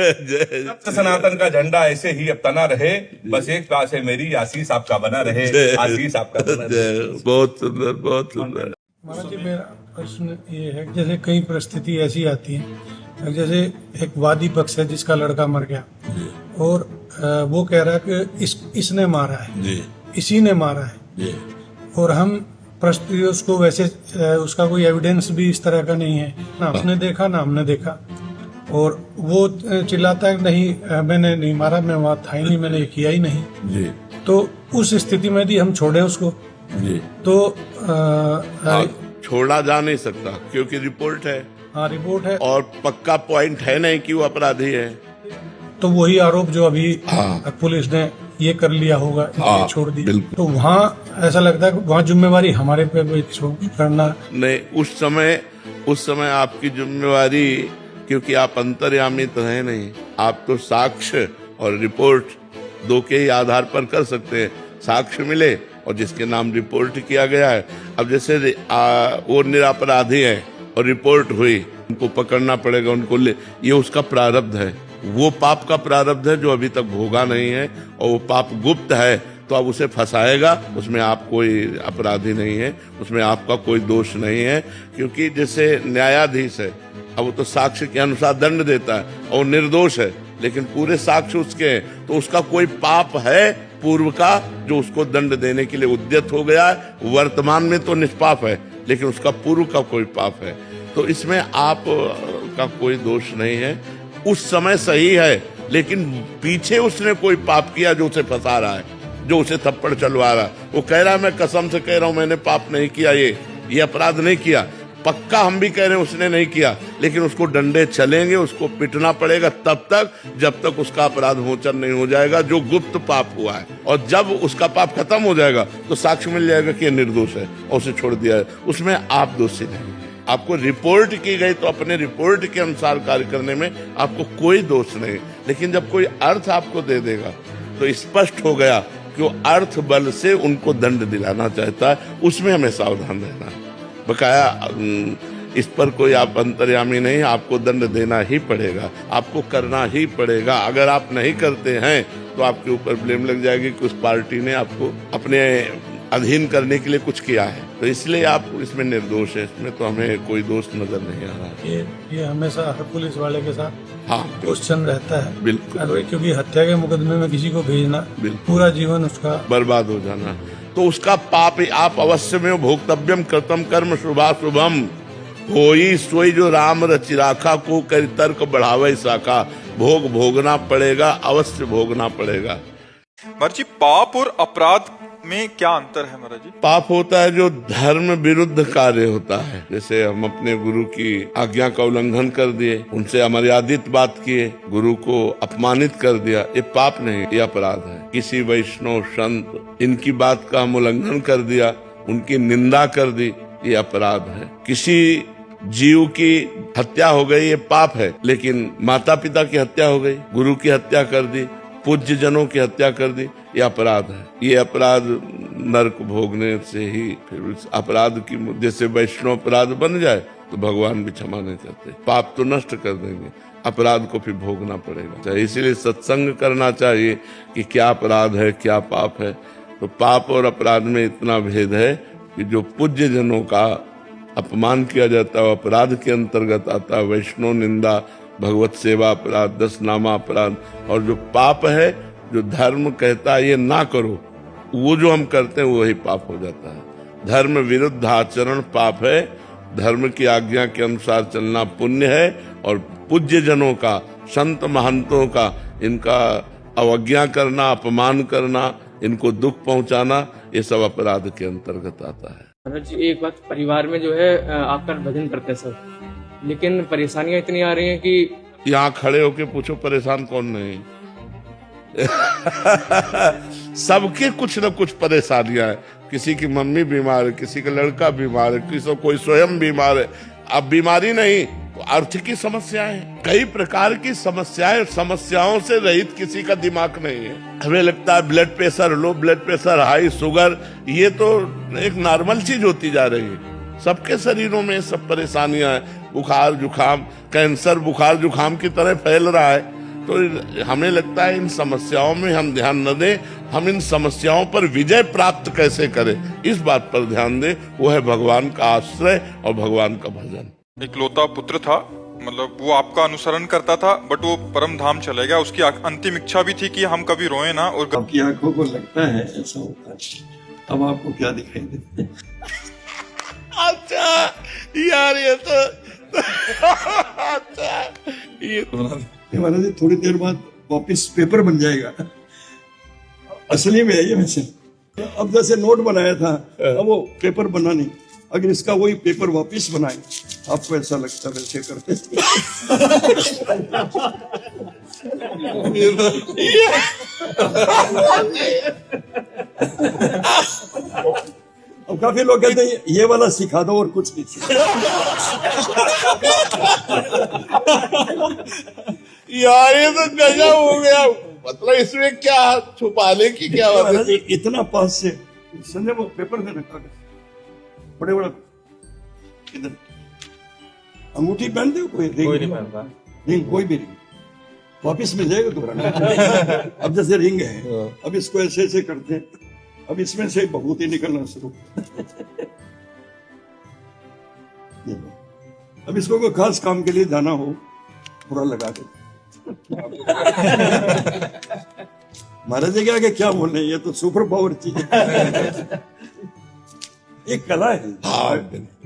सत्य सनातन का झंडा ऐसे ही अब तना रहे, बस एक पास है मेरी, आशीष आपका बना रहे, आशीष आपका बना रहे। बहुत सुंदर, बहुत सुंदर। महाराज जी, मेरा प्रश्न ये है, जैसे कई परिस्थिति ऐसी आती है, जैसे एक वादी पक्ष है जिसका लड़का मर गया और वो कह रहा है कि इसने मारा है, इसी ने मारा है, और हम प्रश्न उसको वैसे उसका कोई एविडेंस भी इस तरह का नहीं है, ना उसने देखा ना हमने देखा, और वो चिल्लाता है नहीं मैंने नहीं मारा, मैं वहां था ही नहीं, मैंने किया ही नहीं। तो उस स्थिति में भी हम छोड़े उसको, तो छोड़ा जा नहीं सकता क्योंकि रिपोर्ट है। हाँ, रिपोर्ट है और पक्का पॉइंट है नहीं कि वो अपराधी है। तो वही आरोप जो अभी पुलिस ने ये कर लिया होगा, छोड़ दी, तो वहाँ ऐसा लगता है कि वहाँ जिम्मेवारी हमारे पे करना नहीं। उस समय आपकी जिम्मेवारी, क्योंकि आप अंतर्यामी तो है नहीं, आप तो साक्ष्य और रिपोर्ट दो के ही आधार पर कर सकते हैं। साक्ष्य मिले और जिसके नाम रिपोर्ट किया गया है, अब जैसे वो निरपराधी है और रिपोर्ट हुई, उनको पकड़ना पड़ेगा, उनको ये उसका प्रारब्ध है, वो पाप का प्रारब्ध है जो अभी तक भोगा नहीं है, और वो पाप गुप्त है तो अब उसे फंसाएगा। उसमें आप कोई अपराधी नहीं है, उसमें आपका कोई दोष नहीं है, क्योंकि जैसे न्यायाधीश है, अब वो तो साक्ष्य के अनुसार दंड देता है और निर्दोष है, लेकिन पूरे साक्ष्य उसके हैं, तो उसका कोई पाप है पूर्व का जो उसको दंड देने के लिए उद्यत हो गया है, वर्तमान में तो निष्पाप है लेकिन उसका पूर्व का कोई पाप है। तो इसमें आप का कोई दोष नहीं है। उस समय सही है लेकिन पीछे उसने कोई पाप किया जो उसे फंसा रहा है, जो उसे थप्पड़ चलवा रहा है। वो कह रहा है मैं कसम से कह रहा हूं मैंने पाप नहीं किया, ये अपराध नहीं किया। पक्का हम भी कह रहे हैं उसने नहीं किया, लेकिन उसको डंडे चलेंगे, उसको पिटना पड़ेगा तब तक जब तक उसका अपराध मोचन नहीं हो जाएगा जो गुप्त पाप हुआ है। और जब उसका पाप खत्म हो जाएगा तो साक्ष्य मिल जाएगा कि ये निर्दोष है और उसे छोड़ दिया है। उसमें आप दोषी नहीं। आपको रिपोर्ट की गई तो अपने रिपोर्ट के अनुसार कार्य करने में आपको कोई दोष नहीं। लेकिन जब कोई अर्थ आपको दे देगा तो स्पष्ट हो गया कि वो अर्थ बल से उनको दंड दिलाना चाहता है, उसमें हमें सावधान रहना है। बकाया इस पर कोई आप अंतर्यामी नहीं, आपको दंड देना ही पड़ेगा, आपको करना ही पड़ेगा। अगर आप नहीं करते हैं तो आपके ऊपर ब्लेम लग जाएगी कि उस पार्टी ने आपको अपने अधीन करने के लिए कुछ किया है। तो इसलिए आप इसमें निर्दोष है, इसमें तो हमें कोई दोष नजर नहीं आ रहा। ये हमेशा हर पुलिस वाले के साथ क्वेश्चन रहता है। बिल्कुल, क्योंकि हत्या के मुकदमे में किसी को भेजना पूरा जीवन उसका बर्बाद हो जाना, तो उसका पाप आप अवश्य में भोक्तव्यम कृतम कर्म शुभाशुभम होई सोई जो राम रचि राखा को कर तर्क बढ़ावे शाखा। भोग भोगना पड़ेगा, अवश्य भोगना पड़ेगा। महाराज जी, पाप और अपराध में क्या अंतर है महाराज जी? पाप होता है जो धर्म विरुद्ध कार्य होता है, जैसे हम अपने गुरु की आज्ञा का उल्लंघन कर दिए, उनसे अमर्यादित बात किए, गुरु को अपमानित कर दिया, ये पाप नहीं, ये अपराध है। किसी वैष्णव संत इनकी बात का हम उल्लंघन कर दिया, उनकी निंदा कर दी, ये अपराध है। किसी जीव की हत्या हो गई, ये पाप है। लेकिन माता पिता की हत्या हो गई, गुरु की हत्या कर दी, पूज्य जनों की हत्या कर दी, ये अपराध है। ये अपराध नरक भोगने से ही फिर अपराध की, जैसे वैष्णव अपराध बन जाए तो भगवान भी क्षमा नहीं करते, पाप तो नष्ट कर देंगे, अपराध को फिर भोगना पड़ेगा। इसीलिए सत्संग करना चाहिए कि क्या अपराध है क्या पाप है। तो पाप और अपराध में इतना भेद है कि जो पूज्य जनों का अपमान किया जाता है अपराध के अंतर्गत आता है। वैष्णव निंदा, भगवत सेवा अपराध, 10 नामा अपराध। और जो पाप है, जो धर्म कहता है ये ना करो, वो जो हम करते हैं वही पाप हो जाता है। धर्म विरुद्ध आचरण पाप है, धर्म की आज्ञा के अनुसार चलना पुण्य है। और पूज्य जनों का, संत महंतों का, इनका अवज्ञा करना, अपमान करना, इनको दुख पहुंचाना, ये सब अपराध के अंतर्गत आता है। महाराज जी, एक बात, परिवार में जो है आपका भजन करते हैं सब, लेकिन परेशानियां इतनी आ रही हैं कि यहाँ खड़े होके पूछो परेशान कौन नहीं। सबके कुछ न कुछ परेशानियां है। किसी की मम्मी बीमार है, किसी का लड़का बीमार है, किसी कोई स्वयं बीमार है। अब बीमारी नहीं, आर्थिक समस्याएं, कई प्रकार की समस्याएं, समस्याओं से रहित किसी का दिमाग नहीं है। हमें लगता है blood pressure low, blood pressure high, sugar, ये तो एक नॉर्मल चीज होती जा रही है। सबके शरीरों में सब परेशानियां हैं। बुखार जुखाम, कैंसर बुखार जुखाम की तरह फैल रहा है। तो हमें लगता है इन समस्याओं में हम ध्यान न दें, हम इन समस्याओं पर विजय प्राप्त कैसे करें, इस बात पर ध्यान दें। वो है भगवान का आश्रय और भगवान का भजन। एक लौता पुत्र था, मतलब वो आपका अनुसरण करता था, बट वो परम धाम चले गया। उसकी अंतिम इच्छा भी थी कि हम कभी रोए ना। और आपकी आंखों को लगता है ऐसा होता है। अब आपको क्या दिखाई देता है? अच्छा यार, ये तो अच्छा, ये महाराज जी, थोड़ी देर बाद वापिस पेपर बन जाएगा। असली में है ये वैसे। अब जैसे नोट बनाया था, अब वो पेपर बना नहीं। अगर इसका वही पेपर वापिस बनाए, आपको ऐसा लगता है वैसे करते। अब काफी लोग कहते हैं ये वाला सिखा दो और कुछ नहीं सिखा। यार ये तो गजब हो गया। मतलब इसमें क्या छुपाने की क्या बात है? इतना पास से संजय वो पेपर में रखा गया, बड़े बड़ा इधर अंगूठी पहन दो, कोई नहीं पहनता, रिंग कोई भी रिंग वापिस मिल जाएगा दोबारा। अब जैसे रिंग है, अब इसको ऐसे ऐसे करते हैं, अब इसमें से भभूति निकलना शुरू। अब इसको कोई खास काम के लिए जाना हो, पूरा लगा दे। महाराज जी के आगे क्या बोलने, ये तो सुपर पावर चीज है। एक कला है। हाँ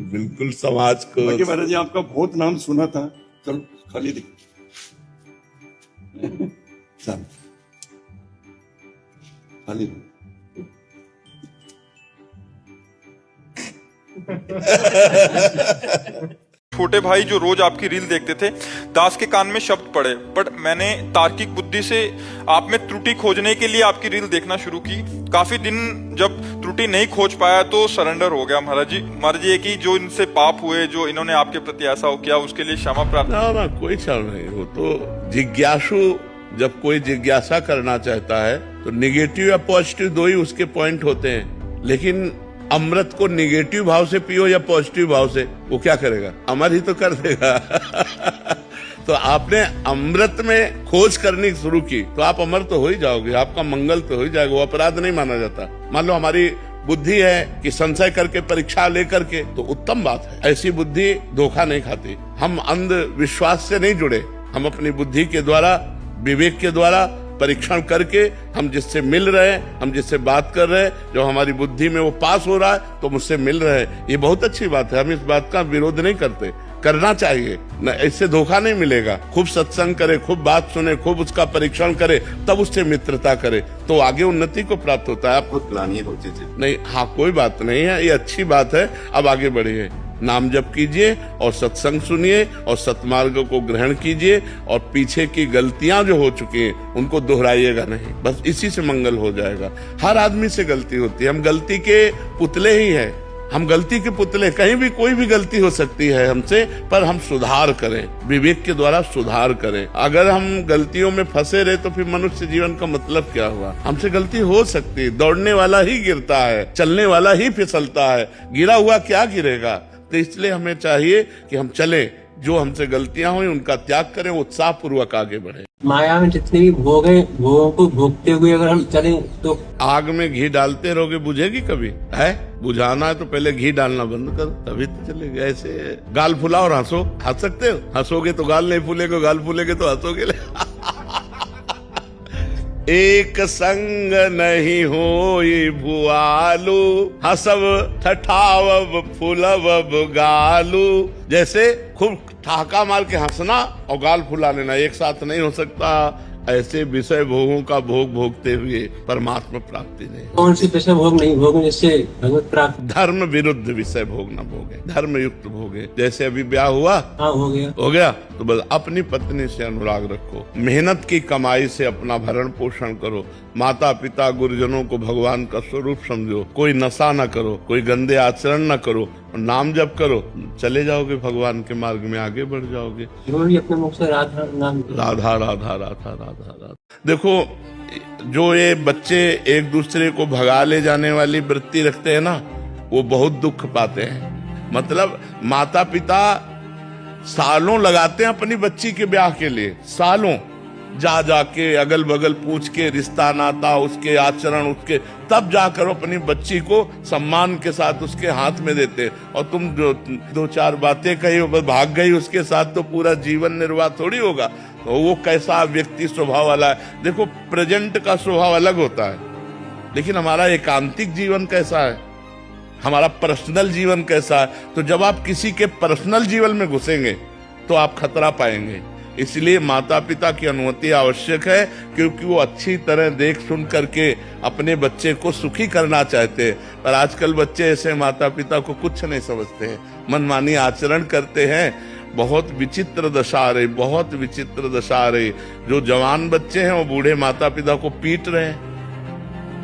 बिल्कुल समाज को। बाकी महाराज जी आपका बहुत नाम सुना था, चलो खाली देख खाली छोटे भाई जो रोज आपकी रील देखते थे, दास के कान में शब्द पड़े, बट मैंने तार्किक बुद्धि से आप में त्रुटि खोजने के लिए आपकी रील देखना शुरू की। काफी दिन जब त्रुटि नहीं खोज पाया तो सरेंडर हो गया। महाराज जी कि जो इनसे पाप हुए, जो इन्होंने आपके प्रति ऐसा हो किया, उसके लिए क्षमा प्रार्थना। ना कोई क्षमा नहीं। हो तो जिज्ञासु जब कोई जिज्ञासा करना चाहता है तो निगेटिव या पॉजिटिव दो ही उसके पॉइंट होते हैं, लेकिन अमृत को निगेटिव भाव से पियो या पॉजिटिव भाव से, वो क्या करेगा? अमर ही तो कर देगा। तो आपने अमृत में खोज करनी शुरू की तो आप अमर तो हो ही जाओगे, आपका मंगल तो हो ही जाएगा, वो अपराध नहीं माना जाता। मान लो हमारी बुद्धि है कि संशय करके परीक्षा लेकर के, तो उत्तम बात है, ऐसी बुद्धि धोखा नहीं खाती। हम अंधविश्वास से नहीं जुड़े, हम अपनी बुद्धि के द्वारा, विवेक के द्वारा परीक्षण करके हम जिससे मिल रहे हैं, हम जिससे बात कर रहे हैं, जो हमारी बुद्धि में वो पास हो रहा है तो मुझसे मिल रहे हैं, ये बहुत अच्छी बात है। हम इस बात का विरोध नहीं करते, करना चाहिए न, इससे धोखा नहीं मिलेगा। खूब सत्संग करे, खूब बात सुने, खूब उसका परीक्षण करे, तब उससे मित्रता करे तो आगे उन्नति को प्राप्त होता है। आपको प्लानिंग होती थी नहीं? हाँ कोई बात नहीं है, ये अच्छी बात है। अब आगे बढ़िए, नाम जप कीजिए और सत्संग सुनिए और सत्मार्ग को ग्रहण कीजिए और पीछे की गलतियां जो हो चुकी हैं उनको दोहराइएगा नहीं, बस इसी से मंगल हो जाएगा। हर आदमी से गलती होती है, हम गलती के पुतले ही हैं, हम गलती के पुतले। कहीं भी कोई भी गलती हो सकती है हमसे, पर हम सुधार करें, विवेक के द्वारा सुधार करें। अगर हम गलतियों में फंसे रहे तो फिर मनुष्य जीवन का मतलब क्या हुआ? हमसे गलती हो सकती है, दौड़ने वाला ही गिरता है, चलने वाला ही फिसलता है, गिरा हुआ क्या गिरेगा? तो इसलिए हमें चाहिए कि हम चले, जो हमसे गलतियां हुई उनका त्याग करें, उत्साह पूर्वक आगे बढ़े। माया में जितने भी भोग हैं, भोगों को भोगते हुए अगर हम चले तो आग में घी डालते रहोगे, बुझेगी कभी? है बुझाना है तो पहले घी डालना बंद करो, तभी तो चलेगा। ऐसे गाल फुलाओ और हंसो, हंस सकते हो? हंसोगे तो गाल नहीं फूलेगा, गाल फूलेगे तो हंसोगे। एक संग नहीं होई भुआलू, हसब ठठावब फुलवब गालू। जैसे खूब ठहाका मार के हंसना और गाल फुला लेना एक साथ नहीं हो सकता। ऐसे विषय भोगों का भोग भोगते हुए परमात्मा प्राप्ति नहीं। कौन सी विषय भोग नहीं भोग जिससे भगवत प्राप्ति? धर्म विरुद्ध विषय भोग न भोगे, धर्म युक्त भोगे। जैसे अभी ब्याह हुआ, हाँ हो गया तो बस अपनी पत्नी से अनुराग रखो, मेहनत की कमाई से अपना भरण पोषण करो, माता पिता गुरुजनों को भगवान का स्वरूप समझो, कोई नशा न करो, कोई गंदे आचरण न करो, नाम जप करो, चले जाओगे भगवान के मार्ग में, आगे बढ़ जाओगे। अपने मुख से राधा नाम, राधा राधा राधा राधा राधा। देखो जो ये बच्चे एक दूसरे को भगा ले जाने वाली वृत्ति रखते हैं ना, वो बहुत दुख पाते हैं। मतलब माता पिता सालों लगाते हैं अपनी बच्ची के ब्याह के लिए, सालों जा जाके अगल बगल पूछ के रिश्ता नाता, उसके आचरण, उसके, तब जाकर अपनी बच्ची को सम्मान के साथ उसके हाथ में देते। और तुम जो दो चार बातें कही भाग गई उसके साथ, तो पूरा जीवन निर्वाह थोड़ी होगा। तो वो कैसा व्यक्ति स्वभाव वाला है? देखो प्रेजेंट का स्वभाव अलग होता है, लेकिन हमारा एकांतिक जीवन कैसा है, हमारा पर्सनल जीवन कैसा है? तो जब आप किसी के पर्सनल जीवन में घुसेंगे तो आप खतरा पाएंगे। इसलिए माता पिता की अनुमति आवश्यक है, क्योंकि वो अच्छी तरह देख सुन करके अपने बच्चे को सुखी करना चाहते हैं। पर आजकल बच्चे ऐसे माता पिता को कुछ नहीं समझते हैं, मनमानी आचरण करते हैं। बहुत विचित्र दशा आ रही, बहुत विचित्र दशा आ रही। जो जवान बच्चे हैं वो बूढ़े माता पिता को पीट रहे हैं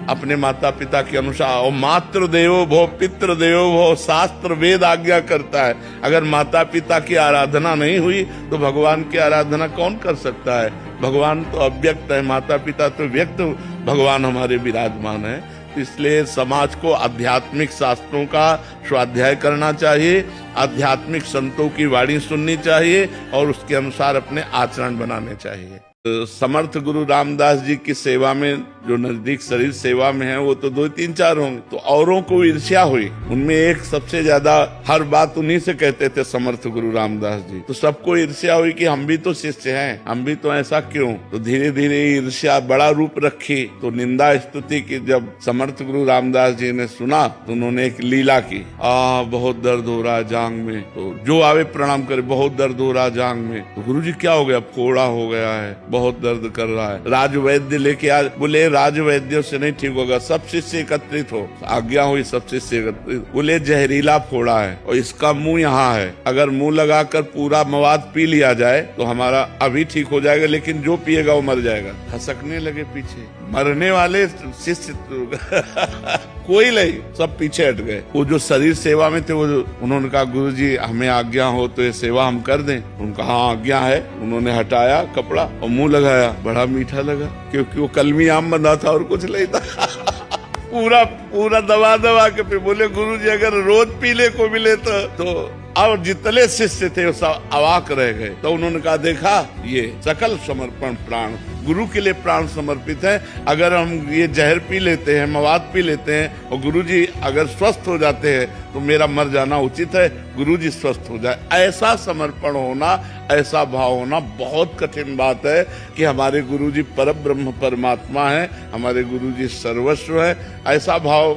अपने माता पिता के अनुसार। और मातृ देवो भव पितृ देवो भव, शास्त्र वेद आज्ञा करता है। अगर माता पिता की आराधना नहीं हुई तो भगवान की आराधना कौन कर सकता है? भगवान तो अव्यक्त है, माता पिता तो व्यक्त भगवान हमारे विराजमान है। इसलिए समाज को आध्यात्मिक शास्त्रों का स्वाध्याय करना चाहिए, आध्यात्मिक संतों की वाणी सुननी चाहिए और उसके अनुसार अपने आचरण बनाने चाहिए। समर्थ गुरु रामदास जी की सेवा में जो नजदीक शरीर सेवा में है वो तो 2-3-4 होंगे, तो औरों को ईर्ष्या हुई। उनमें एक सबसे ज्यादा हर बात उन्हीं से कहते थे समर्थ गुरु रामदास जी, तो सबको ईर्ष्या हुई कि हम भी तो शिष्य हैं, हम भी तो ऐसा क्यों। तो धीरे धीरे ईर्ष्या बड़ा रूप रखी। तो निंदा स्तुति की जब समर्थ गुरु रामदास जी ने सुना तो उन्होंने एक लीला की, बहुत दर्द हो रहा है जांग में, तो जो आवे प्रणाम करे, बहुत दर्द हो रहा है जांग में। तो गुरु जी क्या हो गया? फोड़ा हो गया है, बहुत दर्द कर रहा है। राजवैद्य लेके आ, बोले राजवैद्यों से नहीं ठीक होगा, सब शिष्य एकत्रित हो। आज्ञा हुई, सब शिष्य एकत्रित। बोले जहरीला फोड़ा है और इसका मुंह यहाँ है, अगर मुंह लगाकर पूरा मवाद पी लिया जाए तो हमारा अभी ठीक हो जाएगा, लेकिन जो पिएगा वो मर जाएगा। खसकने लगे पीछे, मरने वाले शिष्य कोई नहीं, सब पीछे हट गए। वो जो शरीर सेवा में थे वो उन्होंने कहा गुरु जी हमें आज्ञा हो तो ये सेवा हम कर दें। उनका हाँ आज्ञा है। उन्होंने हटाया कपड़ा और मुंह लगाया, बड़ा मीठा लगा क्योंकि वो कलमी आम बंधा था और कुछ नहीं था। पूरा दबा दबा के फिर बोले गुरु जी अगर रोज पीले को मिले तो और जितने शिष्य थे वो सब अवाक रह गए। तो उन्होंने कहा देखा ये सकल समर्पण प्राण, गुरु के लिए प्राण समर्पित है। अगर हम ये जहर पी लेते हैं, मवाद पी लेते हैं और गुरु जी अगर स्वस्थ हो जाते हैं तो मेरा मर जाना उचित है, गुरु जी स्वस्थ हो जाए। ऐसा समर्पण होना, ऐसा भाव होना बहुत कठिन बात है कि हमारे गुरु जी परब्रह्म परमात्मा है, हमारे गुरु जी सर्वस्व है। ऐसा भाव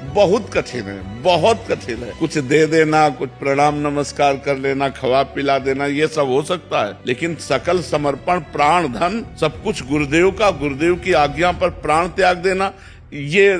बहुत कठिन है, बहुत कठिन है। कुछ दे देना, कुछ प्रणाम नमस्कार कर लेना, खवा पिला देना, ये सब हो सकता है, लेकिन सकल समर्पण प्राण धन सब कुछ गुरुदेव का, गुरुदेव की आज्ञा पर प्राण त्याग देना, ये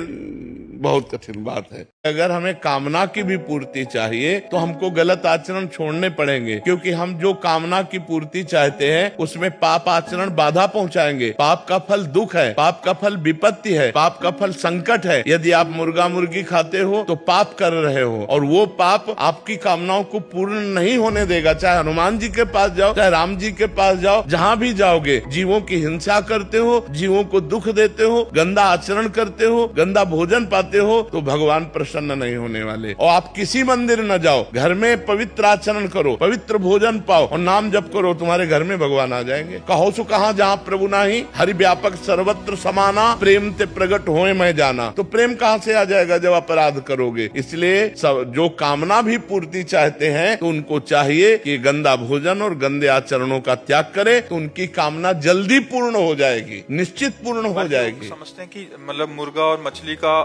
बहुत कठिन बात है। अगर हमें कामना की भी पूर्ति चाहिए तो हमको गलत आचरण छोड़ने पड़ेंगे, क्योंकि हम जो कामना की पूर्ति चाहते हैं उसमें पाप आचरण बाधा पहुंचाएंगे। पाप का फल दुख है, पाप का फल विपत्ति है, पाप का फल संकट है। यदि आप मुर्गा मुर्गी खाते हो तो पाप कर रहे हो और वो पाप आपकी कामनाओं को पूर्ण नहीं होने देगा। चाहे हनुमान जी के पास जाओ, चाहे राम जी के पास जाओ, जहाँ भी जाओगे जीवों की हिंसा करते हो, जीवों को दुख देते हो, गंदा आचरण करते हो, गंदा भोजन पाते हो, तो भगवान प्रसन्न नहीं होने वाले। और आप किसी मंदिर न जाओ, घर में पवित्र आचरण करो, पवित्र भोजन पाओ और नाम जप करो, तुम्हारे घर में भगवान आ जाएंगे। कहो सो कहाँ जहाँ प्रभु नाही, हरि व्यापक सर्वत्र समाना, प्रेम ते प्रगट होए मैं जाना। तो प्रेम कहाँ से आ जाएगा जब अपराध करोगे। इसलिए जो कामना भी पूर्ति चाहते हैं तो उनको चाहिए कि गंदा भोजन और गंदे आचरणों का त्याग करें, तो उनकी कामना जल्दी पूर्ण हो जाएगी, निश्चित पूर्ण हो जाएगी। समझते हैं कि मतलब मुर्गा और मछली का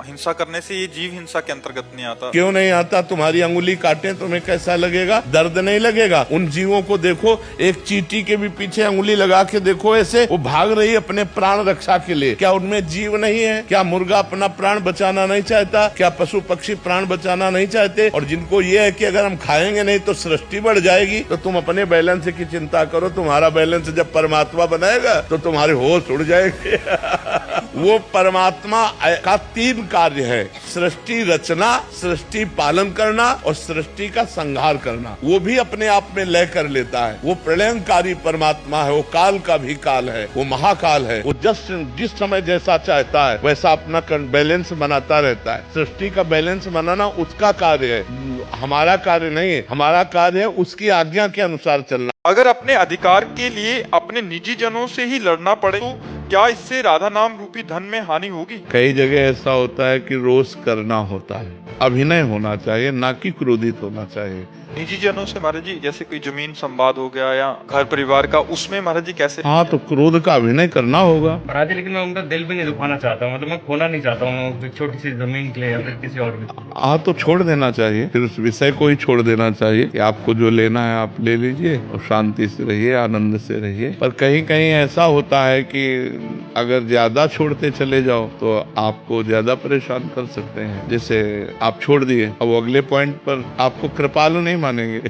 हिंसा करने से ये जीव हिंसा के अंतर्गत नहीं आता। क्यों नहीं आता? तुम्हारी अंगुली काटे तुम्हें कैसा लगेगा? दर्द नहीं लगेगा? उन जीवों को देखो, एक चींटी के भी पीछे अंगुली लगा के देखो, ऐसे वो भाग रही है अपने प्राण रक्षा के लिए। क्या उनमें जीव नहीं है? क्या मुर्गा अपना प्राण बचाना नहीं चाहता? क्या पशु पक्षी प्राण बचाना नहीं चाहते? और जिनको ये है कि अगर हम खाएंगे नहीं तो सृष्टि बढ़ जाएगी, तो तुम अपने बैलेंस की चिंता करो। तुम्हारा बैलेंस जब परमात्मा बनाएगा तो तुम्हारे होश उड़ जाएंगे। वो परमात्मा का 3 कार्य है, सृष्टि रचना, सृष्टि पालन करना और सृष्टि का संहार करना। वो भी अपने आप में लय कर लेता है। वो प्रलयंकारी परमात्मा है, वो काल का भी काल है, वो महाकाल है। वो जिस समय जैसा चाहता है वैसा अपना बैलेंस बनाता रहता है। सृष्टि का बैलेंस बनाना उसका कार्य है, हमारा कार्य नहीं है। हमारा कार्य है उसकी आज्ञा के अनुसार चलना। अगर अपने अधिकार के लिए अपने निजी जनों से ही लड़ना पड़े तो क्या इससे राधा नाम रूपी धन में हानि होगी? कई जगह ऐसा होता है कि रोष करना होता है, अभिनय होना चाहिए, ना कि क्रोधित होना चाहिए। निजी जनों से महाराज जी, जैसे कोई जमीन संवाद हो गया या घर परिवार का, उसमें महाराज जी कैसे? हाँ, तो क्रोध का अभिनय करना होगा महाराज जी, लेकिन मैं उनका दिल भी नहीं दुखाना चाहता हूँ, मतलब मैं खोना नहीं चाहता हूँ छोटी सी जमीन के लिए या फिर किसी और भी। हाँ, तो छोड़ देना चाहिए, फिर उस विषय को ही छोड़ देना चाहिए कि आपको जो लेना है आप ले लीजिए और शांति से रहिए, आनंद से रहिए। पर कहीं कहीं ऐसा होता है कि अगर ज्यादा छोड़ते चले जाओ तो आपको ज्यादा परेशान कर सकते हैं। जैसे आप छोड़ दिए, अब अगले पॉइंट पर आपको कृपालु नहीं मानेंगे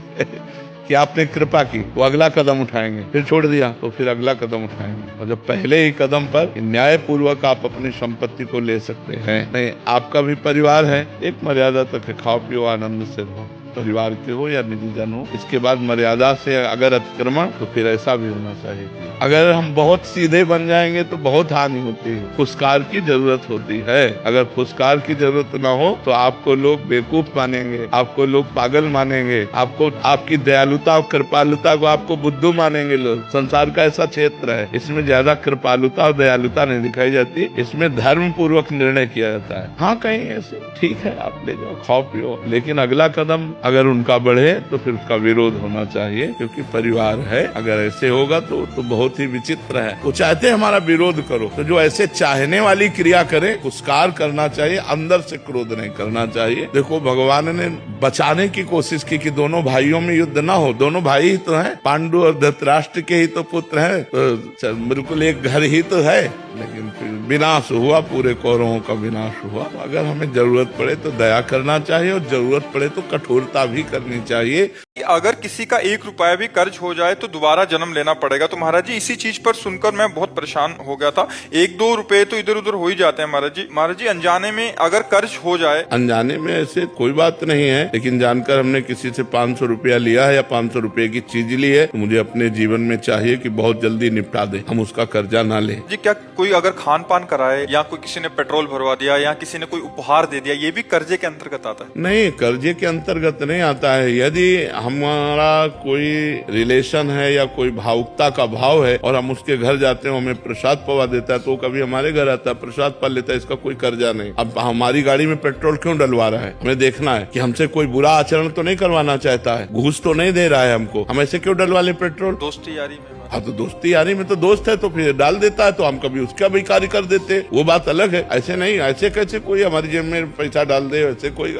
कि आपने कृपा की, वो अगला कदम उठाएंगे। फिर छोड़ दिया तो फिर अगला कदम उठाएंगे। और जब पहले ही कदम पर न्याय पूर्वक आप अपनी संपत्ति को ले सकते हैं। नहीं, आपका भी परिवार है, एक मर्यादा तक खाओ पियो आनंद से रहो। परिवार के हो या निजी जन हो, इसके बाद मर्यादा से अगर अतिक्रमण तो फिर ऐसा भी होना चाहिए। अगर हम बहुत सीधे बन जाएंगे तो बहुत हानि होती है, फुसकार की जरूरत होती है। अगर फुसकार की जरूरत ना हो तो आपको लोग बेवकूफ मानेंगे, आपको लोग पागल मानेंगे, आपको आपकी दयालुता और कृपालुता को आपको बुद्धू मानेंगे लोग। संसार का ऐसा क्षेत्र है, इसमें ज्यादा कृपालुता और दयालुता नहीं दिखाई जाती, इसमें धर्म पूर्वक निर्णय किया जाता है। हाँ, कहीं ऐसे ठीक है आप ले जाओ, खाओ पियो, लेकिन अगला कदम अगर उनका बढ़े तो फिर उसका विरोध होना चाहिए, क्योंकि परिवार है। अगर ऐसे होगा तो बहुत ही विचित्र है। वो चाहते हमारा विरोध करो, तो जो ऐसे चाहने वाली क्रिया करे पुरस्कार करना चाहिए, अंदर से क्रोध नहीं करना चाहिए। देखो, भगवान ने बचाने की कोशिश की कि दोनों भाइयों में युद्ध ना हो। दोनों भाई ही तो हैं, पांडु और धृतराष्ट्र के ही तो पुत्र हैं, तो बिल्कुल एक घर ही तो है। लेकिन फिर विनाश हुआ, पूरे कौरवों का विनाश हुआ। अगर हमें जरूरत पड़े तो दया करना चाहिए और जरूरत पड़े तो कठोरता भी करनी चाहिए। अगर किसी का 1 रुपया भी कर्ज हो जाए तो दोबारा जन्म लेना पड़ेगा। तो महाराज जी, इसी चीज पर सुनकर मैं बहुत परेशान हो गया था। 1-2 रुपए तो इधर उधर हो ही जाते हैं महाराज जी, अनजाने में अगर कर्ज हो जाए। अनजाने में ऐसे कोई बात नहीं है, लेकिन जानकर हमने किसी से 500 रुपया लिया है या 500 रुपए की चीज ली है, तो मुझे अपने जीवन में चाहिए कि बहुत जल्दी निपटा दे, हम उसका कर्जा ना ले। जी, क्या कोई अगर खान पान कराए या कोई किसी ने पेट्रोल भरवा दिया या किसी ने कोई उपहार दे दिया, ये भी कर्जे के अंतर्गत आता है? नहीं, कर्जे के अंतर्गत नहीं आता है। यदि हमारा कोई रिलेशन है या कोई भावुकता का भाव है और हम उसके घर जाते हैं, हमें प्रसाद पवा देता है, तो कभी हमारे घर आता है, प्रसाद पा लेता है, इसका कोई कर्जा नहीं। अब हमारी गाड़ी में पेट्रोल क्यों डलवा रहा है, हमें देखना है कि हमसे कोई बुरा आचरण तो नहीं करवाना चाहता है, घूस तो नहीं दे रहा है हमको, हम ऐसे क्यों डलवा ले पेट्रोल? दोस्ती यारी में। हाँ, तो दोस्ती यारी में तो दोस्त है तो फिर डाल देता है, तो हम कभी उसका भी कार्य कर देते, वो बात अलग है। ऐसे नहीं, ऐसे कैसे कोई हमारी जेब में पैसा डाल दे, ऐसे कोई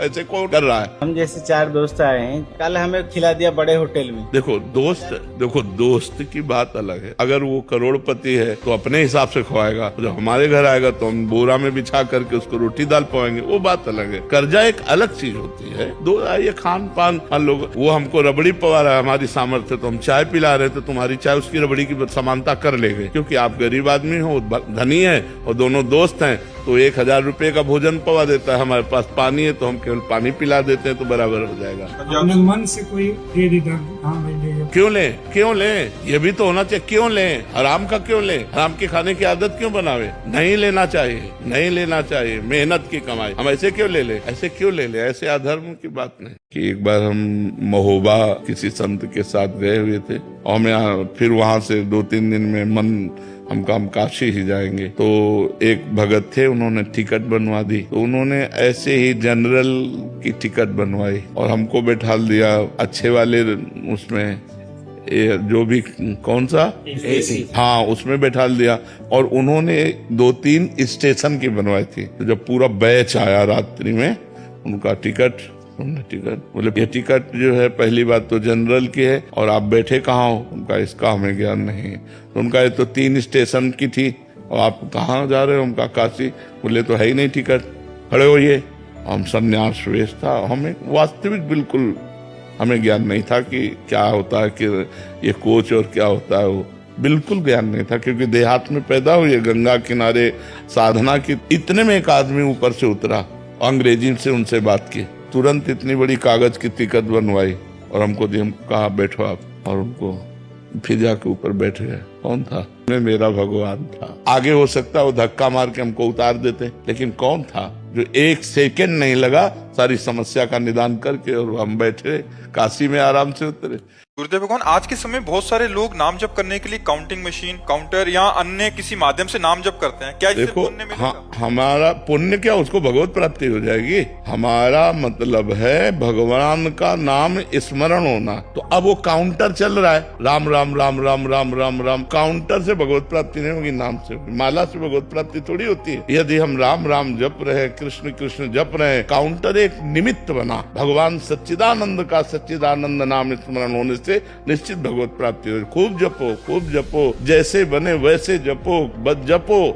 कर रहा है। हम जैसे 4 दोस्त आए हैं, कल हमें खिला दिया बड़े होटल में। देखो दोस्त की बात अलग है। अगर वो करोड़पति है तो अपने हिसाब से खवाएगा, जब हमारे घर आएगा तो हम बोरा में बिछा करके उसको रोटी दाल पवाएंगे, वो बात अलग है। कर्जा एक अलग चीज होती है। ये खान पान, लोग वो हमको रबड़ी पवा रहा है, हमारी सामर्थ्य, तो हम चाय पिला रहे, तो तुम्हारी चाय उसकी रबड़ी की समानता कर लेंगे, क्योंकि आप गरीब आदमी हो, धनी है, और दोनों दोस्त हैं, तो 1000 रुपए का भोजन पवा देता है, हमारे पास पानी है तो हम केवल पानी पिला देते हैं, तो बराबर हो जाएगा। अपने मन से कोई दे देता, क्यों ले, ये भी तो होना चाहिए। क्यों ले, हराम का क्यों ले, हराम के खाने की आदत क्यों बनावे? नहीं लेना चाहिए, मेहनत की कमाई। हम ऐसे क्यों ले ले, ऐसे अधर्म की बात नहीं। कि एक बार हम महोबा किसी संत के साथ गए हुए थे, और मैं फिर वहां से 2-3 दिन में हम काशी ही जाएंगे, तो एक भगत थे, उन्होंने टिकट बनवा दी, तो उन्होंने ऐसे ही जनरल की टिकट बनवाई और हमको बैठा दिया अच्छे वाले, उसमें जो भी कौन सा AC, हाँ, उसमें बैठा दिया। और उन्होंने 2-3 स्टेशन की बनवाई थी। तो जब पूरा बैच आया रात्रि में, उनका टिकट बोले, ये टिकट जो है, पहली बात तो जनरल की है और आप बैठे कहाँ हो? उनका इसका हमें ज्ञान नहीं है। तो उनका ये तो 3 स्टेशन की थी, और आप कहाँ जा रहे हो? उनका काशी। बोले तो है ही नहीं टिकट, खड़े होइए। हम संन्यास वेश था, हमें वास्तविक बिल्कुल हमें ज्ञान नहीं था कि क्या होता है कि ये कोच और क्या होता है, वो बिल्कुल ज्ञान नहीं था, क्योंकि देहात में पैदा हुए, गंगा किनारे साधना की। इतने में एक आदमी ऊपर से उतरा, अंग्रेजी से उनसे बात की, तुरंत इतनी बड़ी कागज की टिकट बनवाई और हमको दी। हम कहा बैठो आप, और उनको फिजा के ऊपर बैठ गए। कौन था? मेरा भगवान था। आगे हो सकता है वो धक्का मार के हमको उतार देते, लेकिन कौन था जो 1 सेकंड नहीं लगा, सारी समस्या का निदान करके, और हम बैठे काशी में आराम से उतरे। गुरुदेव भगवान, आज के समय बहुत सारे लोग नाम जप करने के लिए काउंटिंग मशीन, काउंटर या अन्य किसी माध्यम से नाम जप करते हैं। क्या इससे पुण्य मिलेगा? हमारा पुण्य क्या, उसको भगवत प्राप्ति हो जाएगी। हमारा मतलब है भगवान का नाम स्मरण होना। तो अब वो काउंटर चल रहा है, राम राम राम राम राम राम राम, काउंटर से भगवत प्राप्ति नहीं होगी, नाम से, माला से भगवत प्राप्ति थोड़ी होती है। यदि हम राम राम जप रहे, कृष्ण कृष्ण जप रहे, काउंटर एक निमित्त बना। भगवान सच्चिदानंद का सच्चिदानंद नाम स्मरण होने से निश्चित भगवत प्राप्ति हो। खूब जपो, जैसे बने वैसे जपो,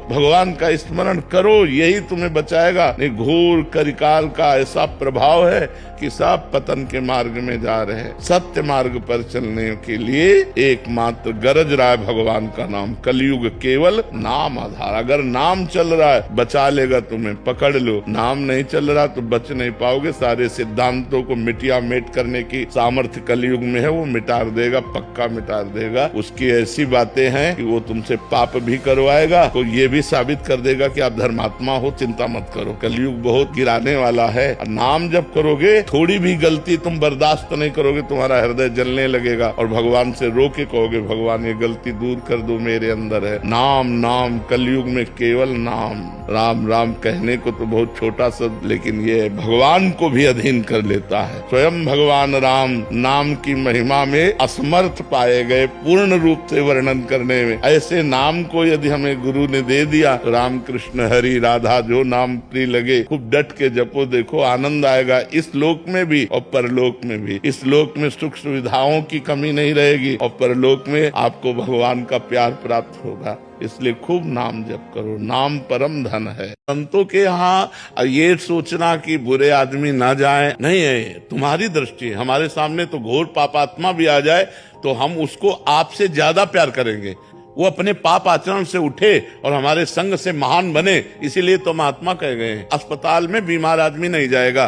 भगवान का स्मरण करो, यही तुम्हें बचाएगा। नहीं, घोर कलिकाल का ऐसा प्रभाव है कि सब पतन के मार्ग में जा रहे हैं। सत्य मार्ग पर चलने के लिए एकमात्र गरज रहा है भगवान का नाम। कलयुग केवल नाम आधार। अगर नाम चल रहा है बचा लेगा तुम्हें, पकड़ लो। नाम नहीं चल रहा तो बच नहीं पाओगे। सारे सिद्धांतों को मिटिया मेट करने की सामर्थ्य कलयुग में है, वो मिटा देगा, पक्का मिटा देगा। उसकी ऐसी बातें हैं कि वो तुमसे पाप भी करवाएगा, तो ये भी साबित कर देगा कि आप धर्मात्मा हो, चिंता मत करो। कलयुग बहुत गिराने वाला है। नाम जब करोगे, थोड़ी भी गलती तुम बर्दाश्त नहीं करोगे, तुम्हारा हृदय जलने लगेगा और भगवान से रो के कहोगे, भगवान ये गलती दूर कर दो, मेरे अंदर है। नाम नाम, कलयुग में केवल नाम। राम राम कहने को तो बहुत छोटा शब्द, लेकिन ये भगवान को भी अधीन कर लेता है। स्वयं भगवान राम नाम की महिमा में असमर्थ पाए गए पूर्ण रूप से वर्णन करने में। ऐसे नाम को यदि हमें गुरु ने दे दिया, राम कृष्ण हरि राधा जो नाम प्रिय लगे, खूब डट के जपो, देखो आनंद आएगा इस लोक में भी और परलोक में भी। इस लोक में सुख सुविधाओं की कमी नहीं रहेगी और परलोक में आपको भगवान का प्यार प्राप्त होगा। इसलिए खूब नाम जप करो, नाम परम धन है। संतों के यहाँ ये सोचना कि बुरे आदमी ना जाए नहीं है, तुम्हारी दृष्टि। हमारे सामने तो घोर पापात्मा भी आ जाए तो हम उसको आपसे ज्यादा प्यार करेंगे। वो अपने पाप आचरण से उठे और हमारे संग से महान बने, इसीलिए तो महात्मा कह गए हैं। अस्पताल में बीमार आदमी नहीं जाएगा।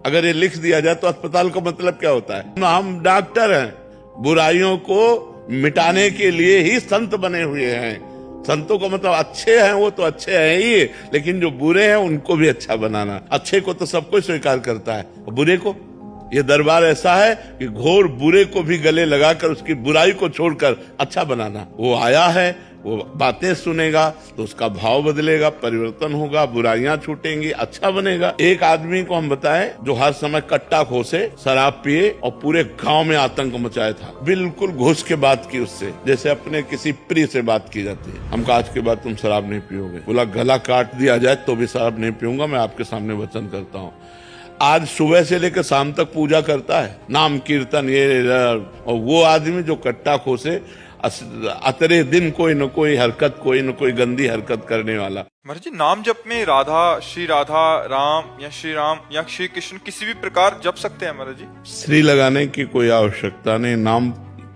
अगर ये लिख दिया जाए तो अस्पताल का मतलब क्या होता है? हम डॉक्टर हैं, बुराइयों को मिटाने के लिए ही संत बने हुए हैं। संतों का मतलब अच्छे हैं, वो तो अच्छे हैं ही, लेकिन जो बुरे हैं उनको भी अच्छा बनाना। अच्छे को तो सब कोई स्वीकार करता है, बुरे को, ये दरबार ऐसा है कि घोर बुरे को भी गले लगाकर उसकी बुराई को छोड़कर अच्छा बनाना। वो आया है, वो बातें सुनेगा तो उसका भाव बदलेगा, परिवर्तन होगा, बुराइयां छूटेंगी, अच्छा बनेगा। एक आदमी को हम बताएं जो हर समय कट्टा खोसे, शराब पिए और पूरे गांव में आतंक मचाया था। बिल्कुल घुस के बात की उससे, जैसे अपने किसी प्रिय से बात की जाती है। हमको आज के बाद तुम शराब नहीं पियोगे। बोला गला काट दिया जाए तो भी शराब नहीं पीऊंगा, मैं आपके सामने वचन करता हूँ। आज सुबह से लेकर शाम तक पूजा करता है, नाम कीर्तन ये, और वो आदमी जो कट्टा खोसे अतरे दिन कोई न कोई हरकत, कोई न कोई गंदी हरकत करने वाला। महाराज जी, नाम जप में राधा, श्री राधा, राम या श्री राम या श्री कृष्ण किसी भी प्रकार जप सकते हैं महाराज जी? श्री लगाने की कोई आवश्यकता नहीं, नाम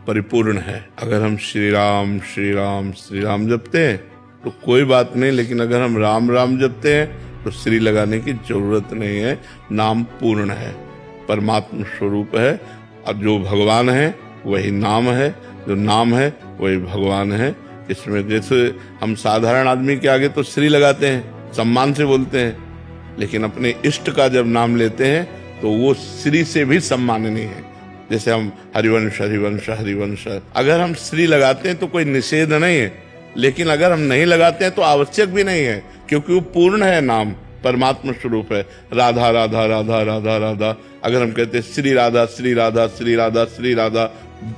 परिपूर्ण है। अगर हम श्री राम श्री राम श्री राम जपते हैं तो कोई बात नहीं, लेकिन अगर हम राम राम जपते हैं तो श्री लगाने की जरूरत नहीं है। नाम पूर्ण है, परमात्मा स्वरूप है। अब जो भगवान है वही नाम है, जो नाम है वही भगवान है। इसमें जैसे हम साधारण आदमी के आगे तो श्री लगाते हैं, सम्मान से बोलते हैं, लेकिन अपने इष्ट का जब नाम लेते हैं तो वो श्री से भी सम्माननीय है। जैसे हम हरिवंश हरिवंश हरिवंश, अगर हम श्री लगाते हैं तो कोई निषेध नहीं है, लेकिन अगर हम नहीं लगाते हैं तो आवश्यक भी नहीं है, क्योंकि वो पूर्ण है, नाम परमात्मा स्वरूप है। राधा राधा राधा राधा राधा, अगर हम कहते हैं श्री राधा श्री राधा श्री राधा श्री राधा,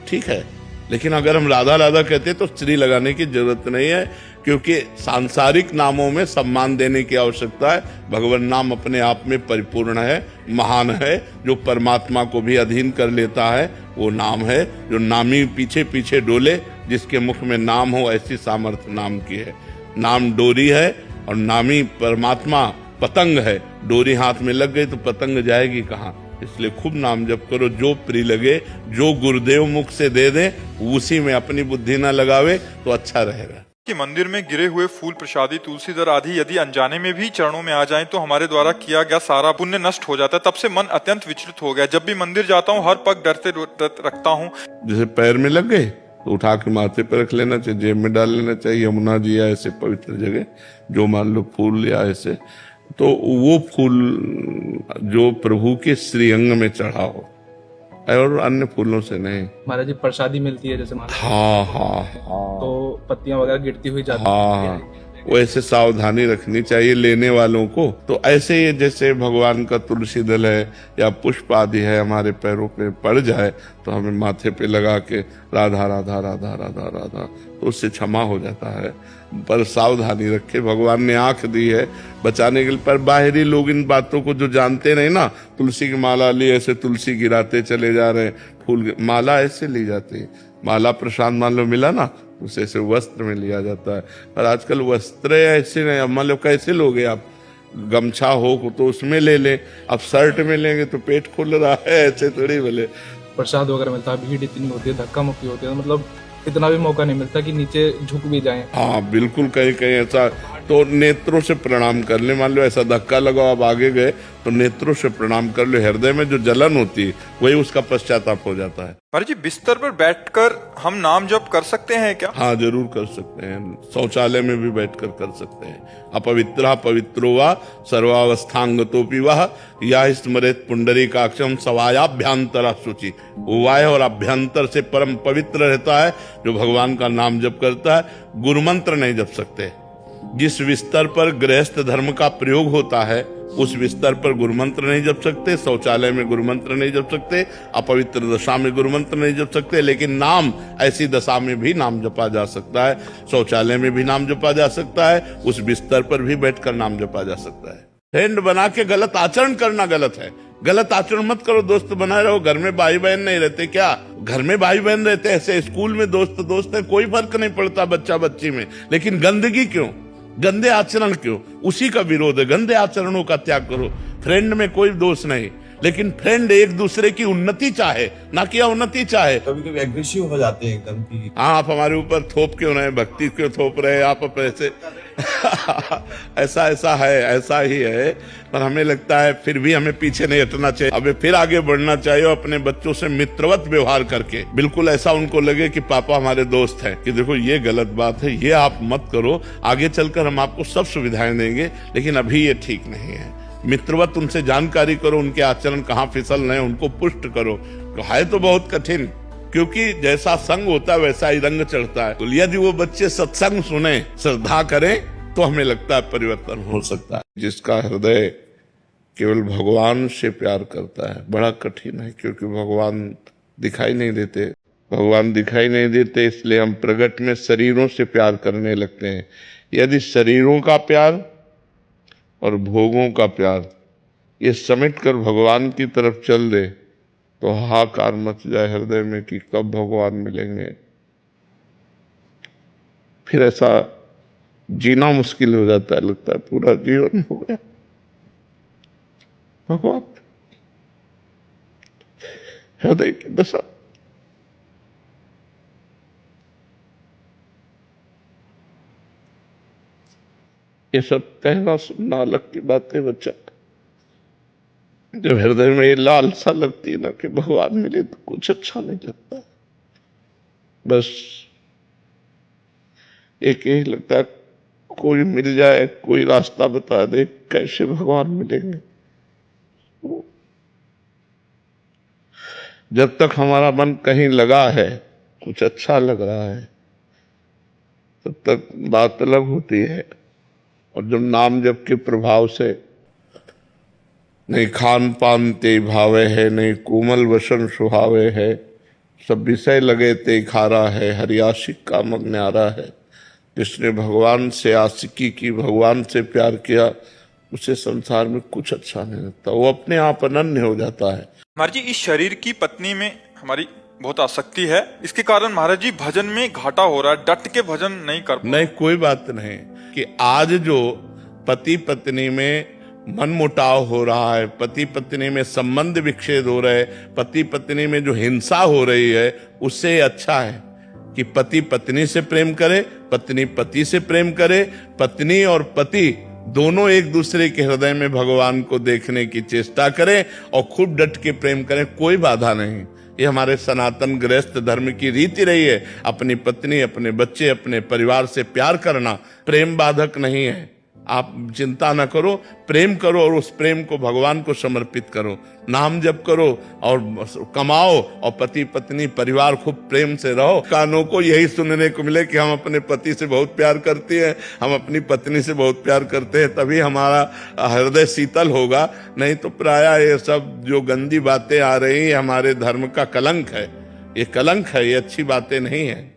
ठीक है, लेकिन अगर हम राधा राधा कहते हैं तो श्री लगाने की जरूरत नहीं है, क्योंकि सांसारिक नामों में सम्मान देने की आवश्यकता है। भगवान नाम अपने आप में परिपूर्ण है, महान है, जो परमात्मा को भी अधीन कर लेता है, वो नाम है। जो नामी पीछे पीछे डोले, जिसके मुख में नाम हो, ऐसी सामर्थ्य नाम की है। नाम डोरी है और नामी परमात्मा पतंग है। डोरी हाथ में लग गई तो पतंग जाएगी कहाँ? इसलिए खूब नाम जप करो, जो प्रिय लगे, जो गुरुदेव मुख से दे दें, उसी में अपनी बुद्धि ना लगावे तो अच्छा रहेगा। कि मंदिर में गिरे हुए फूल, प्रसादी, तुलसीदर आदि यदि अनजाने में भी चरणों में आ जाएं तो हमारे द्वारा किया गया सारा पुण्य नष्ट हो जाता है। तब से मन अत्यंत विचलित हो गया। जब भी मंदिर जाता हूँ हर पग डरते रखता हूँ। जैसे पैर में लग गए तो उठा के माथे पर रख लेना चाहिए, जेब में डाल लेना चाहिए। यमुना जी या ऐसे पवित्र जगह जो मान लो फूल या ऐसे, तो वो फूल जो प्रभु के श्रीअंग में चढ़ा हो और अन्य फूलों से नहीं। महाराज जी, प्रसादी मिलती है जैसे हाँ, तो पत्तियां वगैरह गिरती हुई जाती हाँ, वैसे सावधानी रखनी चाहिए लेने वालों को। तो ऐसे ही जैसे भगवान का तुलसी दल है या पुष्प आदि है, हमारे पैरों पे पड़ जाए तो हमें माथे पे लगा के राधा राधा राधा राधा राधा, तो उससे क्षमा हो जाता है। पर सावधानी रखे, भगवान ने आंख दी है बचाने के लिए। पर बाहरी लोग इन बातों को जो जानते नहीं ना, तुलसी की माला ली, ऐसे तुलसी गिराते चले जा रहे हैं। फूल माला ऐसे ली जाती है, माला प्रसाद मान लो मिला ना, उसे ऐसे वस्त्र में लिया जाता है। पर आजकल वस्त्र ऐसे नहीं, मान लो कैसे लोगे आप, गमछा हो तो उसमें ले लें, अब शर्ट में लेंगे तो पेट खुल रहा है, ऐसे थोड़ी बोले। प्रसाद वगैरह मिलता है, भीड़ इतनी होती है, धक्का मुक्की होती है, मतलब इतना भी मौका नहीं मिलता कि नीचे झुक भी जाएं। हाँ बिल्कुल, कहीं कहीं ऐसा तो नेत्रों से प्रणाम कर ले। मान लो ऐसा धक्का लगाओ, आप आगे गए तो नेत्रों से प्रणाम कर लो। हृदय में जो जलन होती है वही उसका पश्चाताप हो जाता है। महाराज जी, बिस्तर पर बैठकर हम नाम जप कर सकते हैं क्या? हाँ, जरूर कर सकते हैं। शौचालय में भी बैठकर कर सकते हैं। अपवित्र पवित्रो वा सर्वावस्थांगतोपि वह या स्मरेत पुंडरीकाक्षम सवायाभ्यंतर शुचि। वाय और अभ्यंतर से परम पवित्र रहता है जो भगवान का नाम जप करता है। गुरुमंत्र नहीं जप सकते। जिस बिस्तर पर गृहस्थ धर्म का प्रयोग होता है उस बिस्तर पर गुरुमंत्र नहीं जप सकते। शौचालय में गुरुमंत्र नहीं जप सकते। अपवित्र दशा में गुरुमंत्र नहीं जप सकते। लेकिन नाम ऐसी दशा में भी नाम जपा जा सकता है। शौचालय में भी नाम जपा जा सकता है। उस बिस्तर पर भी बैठकर नाम जपा जा सकता है। फ्रेंड बना के गलत आचरण करना गलत है। गलत आचरण मत करो। दोस्त बनाए रहो। घर में भाई बहन नहीं रहते क्या? घर में भाई बहन रहते, ऐसे स्कूल में दोस्त है, कोई फर्क नहीं पड़ता बच्चा बच्ची में। लेकिन गंदगी क्यों? गंदे आचरण क्यों? उसी का विरोध है। गंदे आचरणों का त्याग करो। फ्रेंड में कोई दोष नहीं, लेकिन फ्रेंड एक दूसरे की उन्नति चाहे, ना कि अवनति चाहे। कभी कभी एग्रेसिव हो जाते हैं एकदम की। हाँ, आप हमारे ऊपर थोप क्यों रहे? भक्ति क्यों थोप रहे आप ऐसे? ऐसा ही है। पर हमें लगता है फिर भी हमें पीछे नहीं हटना चाहिए। हमें फिर आगे बढ़ना चाहिए। अपने बच्चों से मित्रवत व्यवहार करके बिल्कुल ऐसा उनको लगे कि पापा हमारे दोस्त हैं, कि देखो ये गलत बात है, ये आप मत करो। आगे चलकर हम आपको सब सुविधाएं देंगे, लेकिन अभी ये ठीक नहीं है। मित्रवत उनसे जानकारी करो। उनके आचरण कहाँ फिसल रहे हैं उनको पुष्ट करो। है तो बहुत कठिन, क्योंकि जैसा संग होता है वैसा ही रंग चढ़ता है। तो यदि वो बच्चे सत्संग सुने, श्रद्धा करें, तो हमें लगता है परिवर्तन हो सकता है। जिसका हृदय केवल भगवान से प्यार करता है, बड़ा कठिन है, क्योंकि भगवान दिखाई नहीं देते। भगवान दिखाई नहीं देते, इसलिए हम प्रगट में शरीरों से प्यार करने लगते हैं। यदि शरीरों का प्यार और भोगों का प्यार ये समेट कर भगवान की तरफ चल दे तो हाहाकार मच जाए हृदय में कि कब भगवान मिलेंगे। फिर ऐसा जीना मुश्किल हो जाता है। लगता है पूरा जीवन हो गया भगवान। हृदय की दशा। ये सब कहना सुनना अलग की बात है बच्चा। जब हृदय में ये लालसा लगती है ना कि भगवान मिले, तो कुछ अच्छा नहीं लगता। बस एक यही लगता है कोई मिल जाए, कोई रास्ता बता दे कैसे भगवान मिलेंगे। जब तक हमारा मन कहीं लगा है, कुछ अच्छा लग रहा है, तब तक बात अलग होती है। और जब नाम जप के प्रभाव से नहीं खान पान ते भावे है, नहीं कोमल वसन सुहावे है, सब विषय लगे ते खारा है, हरियाशिक का मग न्यारा है। जिसने भगवान से आशिकी की, भगवान से प्यार किया, उसे संसार में कुछ अच्छा नहीं लगता। वो अपने आप अनन्य हो जाता है। महाराज जी, इस शरीर की पत्नी में हमारी बहुत आसक्ति है। इसके कारण महाराज जी भजन में घाटा हो रहा है। डट के भजन नहीं कर पा। नहीं, कोई बात नहीं कि आज जो पति पत्नी में मनमुटाव हो रहा है, पति पत्नी में संबंध विच्छेद हो रहे, पति पत्नी में जो हिंसा हो रही है, उससे अच्छा है कि पति पत्नी से प्रेम करे, पत्नी पति से प्रेम करे। पत्नी और पति दोनों एक दूसरे के हृदय में भगवान को देखने की चेष्टा करें और खूब डट के प्रेम करें। कोई बाधा नहीं। ये हमारे सनातन गृहस्थ धर्म की रीति रही है। अपनी पत्नी, अपने बच्चे, अपने परिवार से प्यार करना प्रेम बाधक नहीं है। आप चिंता न करो, प्रेम करो और उस प्रेम को भगवान को समर्पित करो। नाम जप करो और कमाओ और पति पत्नी परिवार खूब प्रेम से रहो। कानों को यही सुनने को मिले कि हम अपने पति से बहुत प्यार करते हैं, हम अपनी पत्नी से बहुत प्यार करते हैं, तभी हमारा हृदय शीतल होगा। नहीं तो प्रायः ये सब जो गंदी बातें आ रही है हमारे धर्म का कलंक है। ये कलंक है, ये अच्छी बातें नहीं है।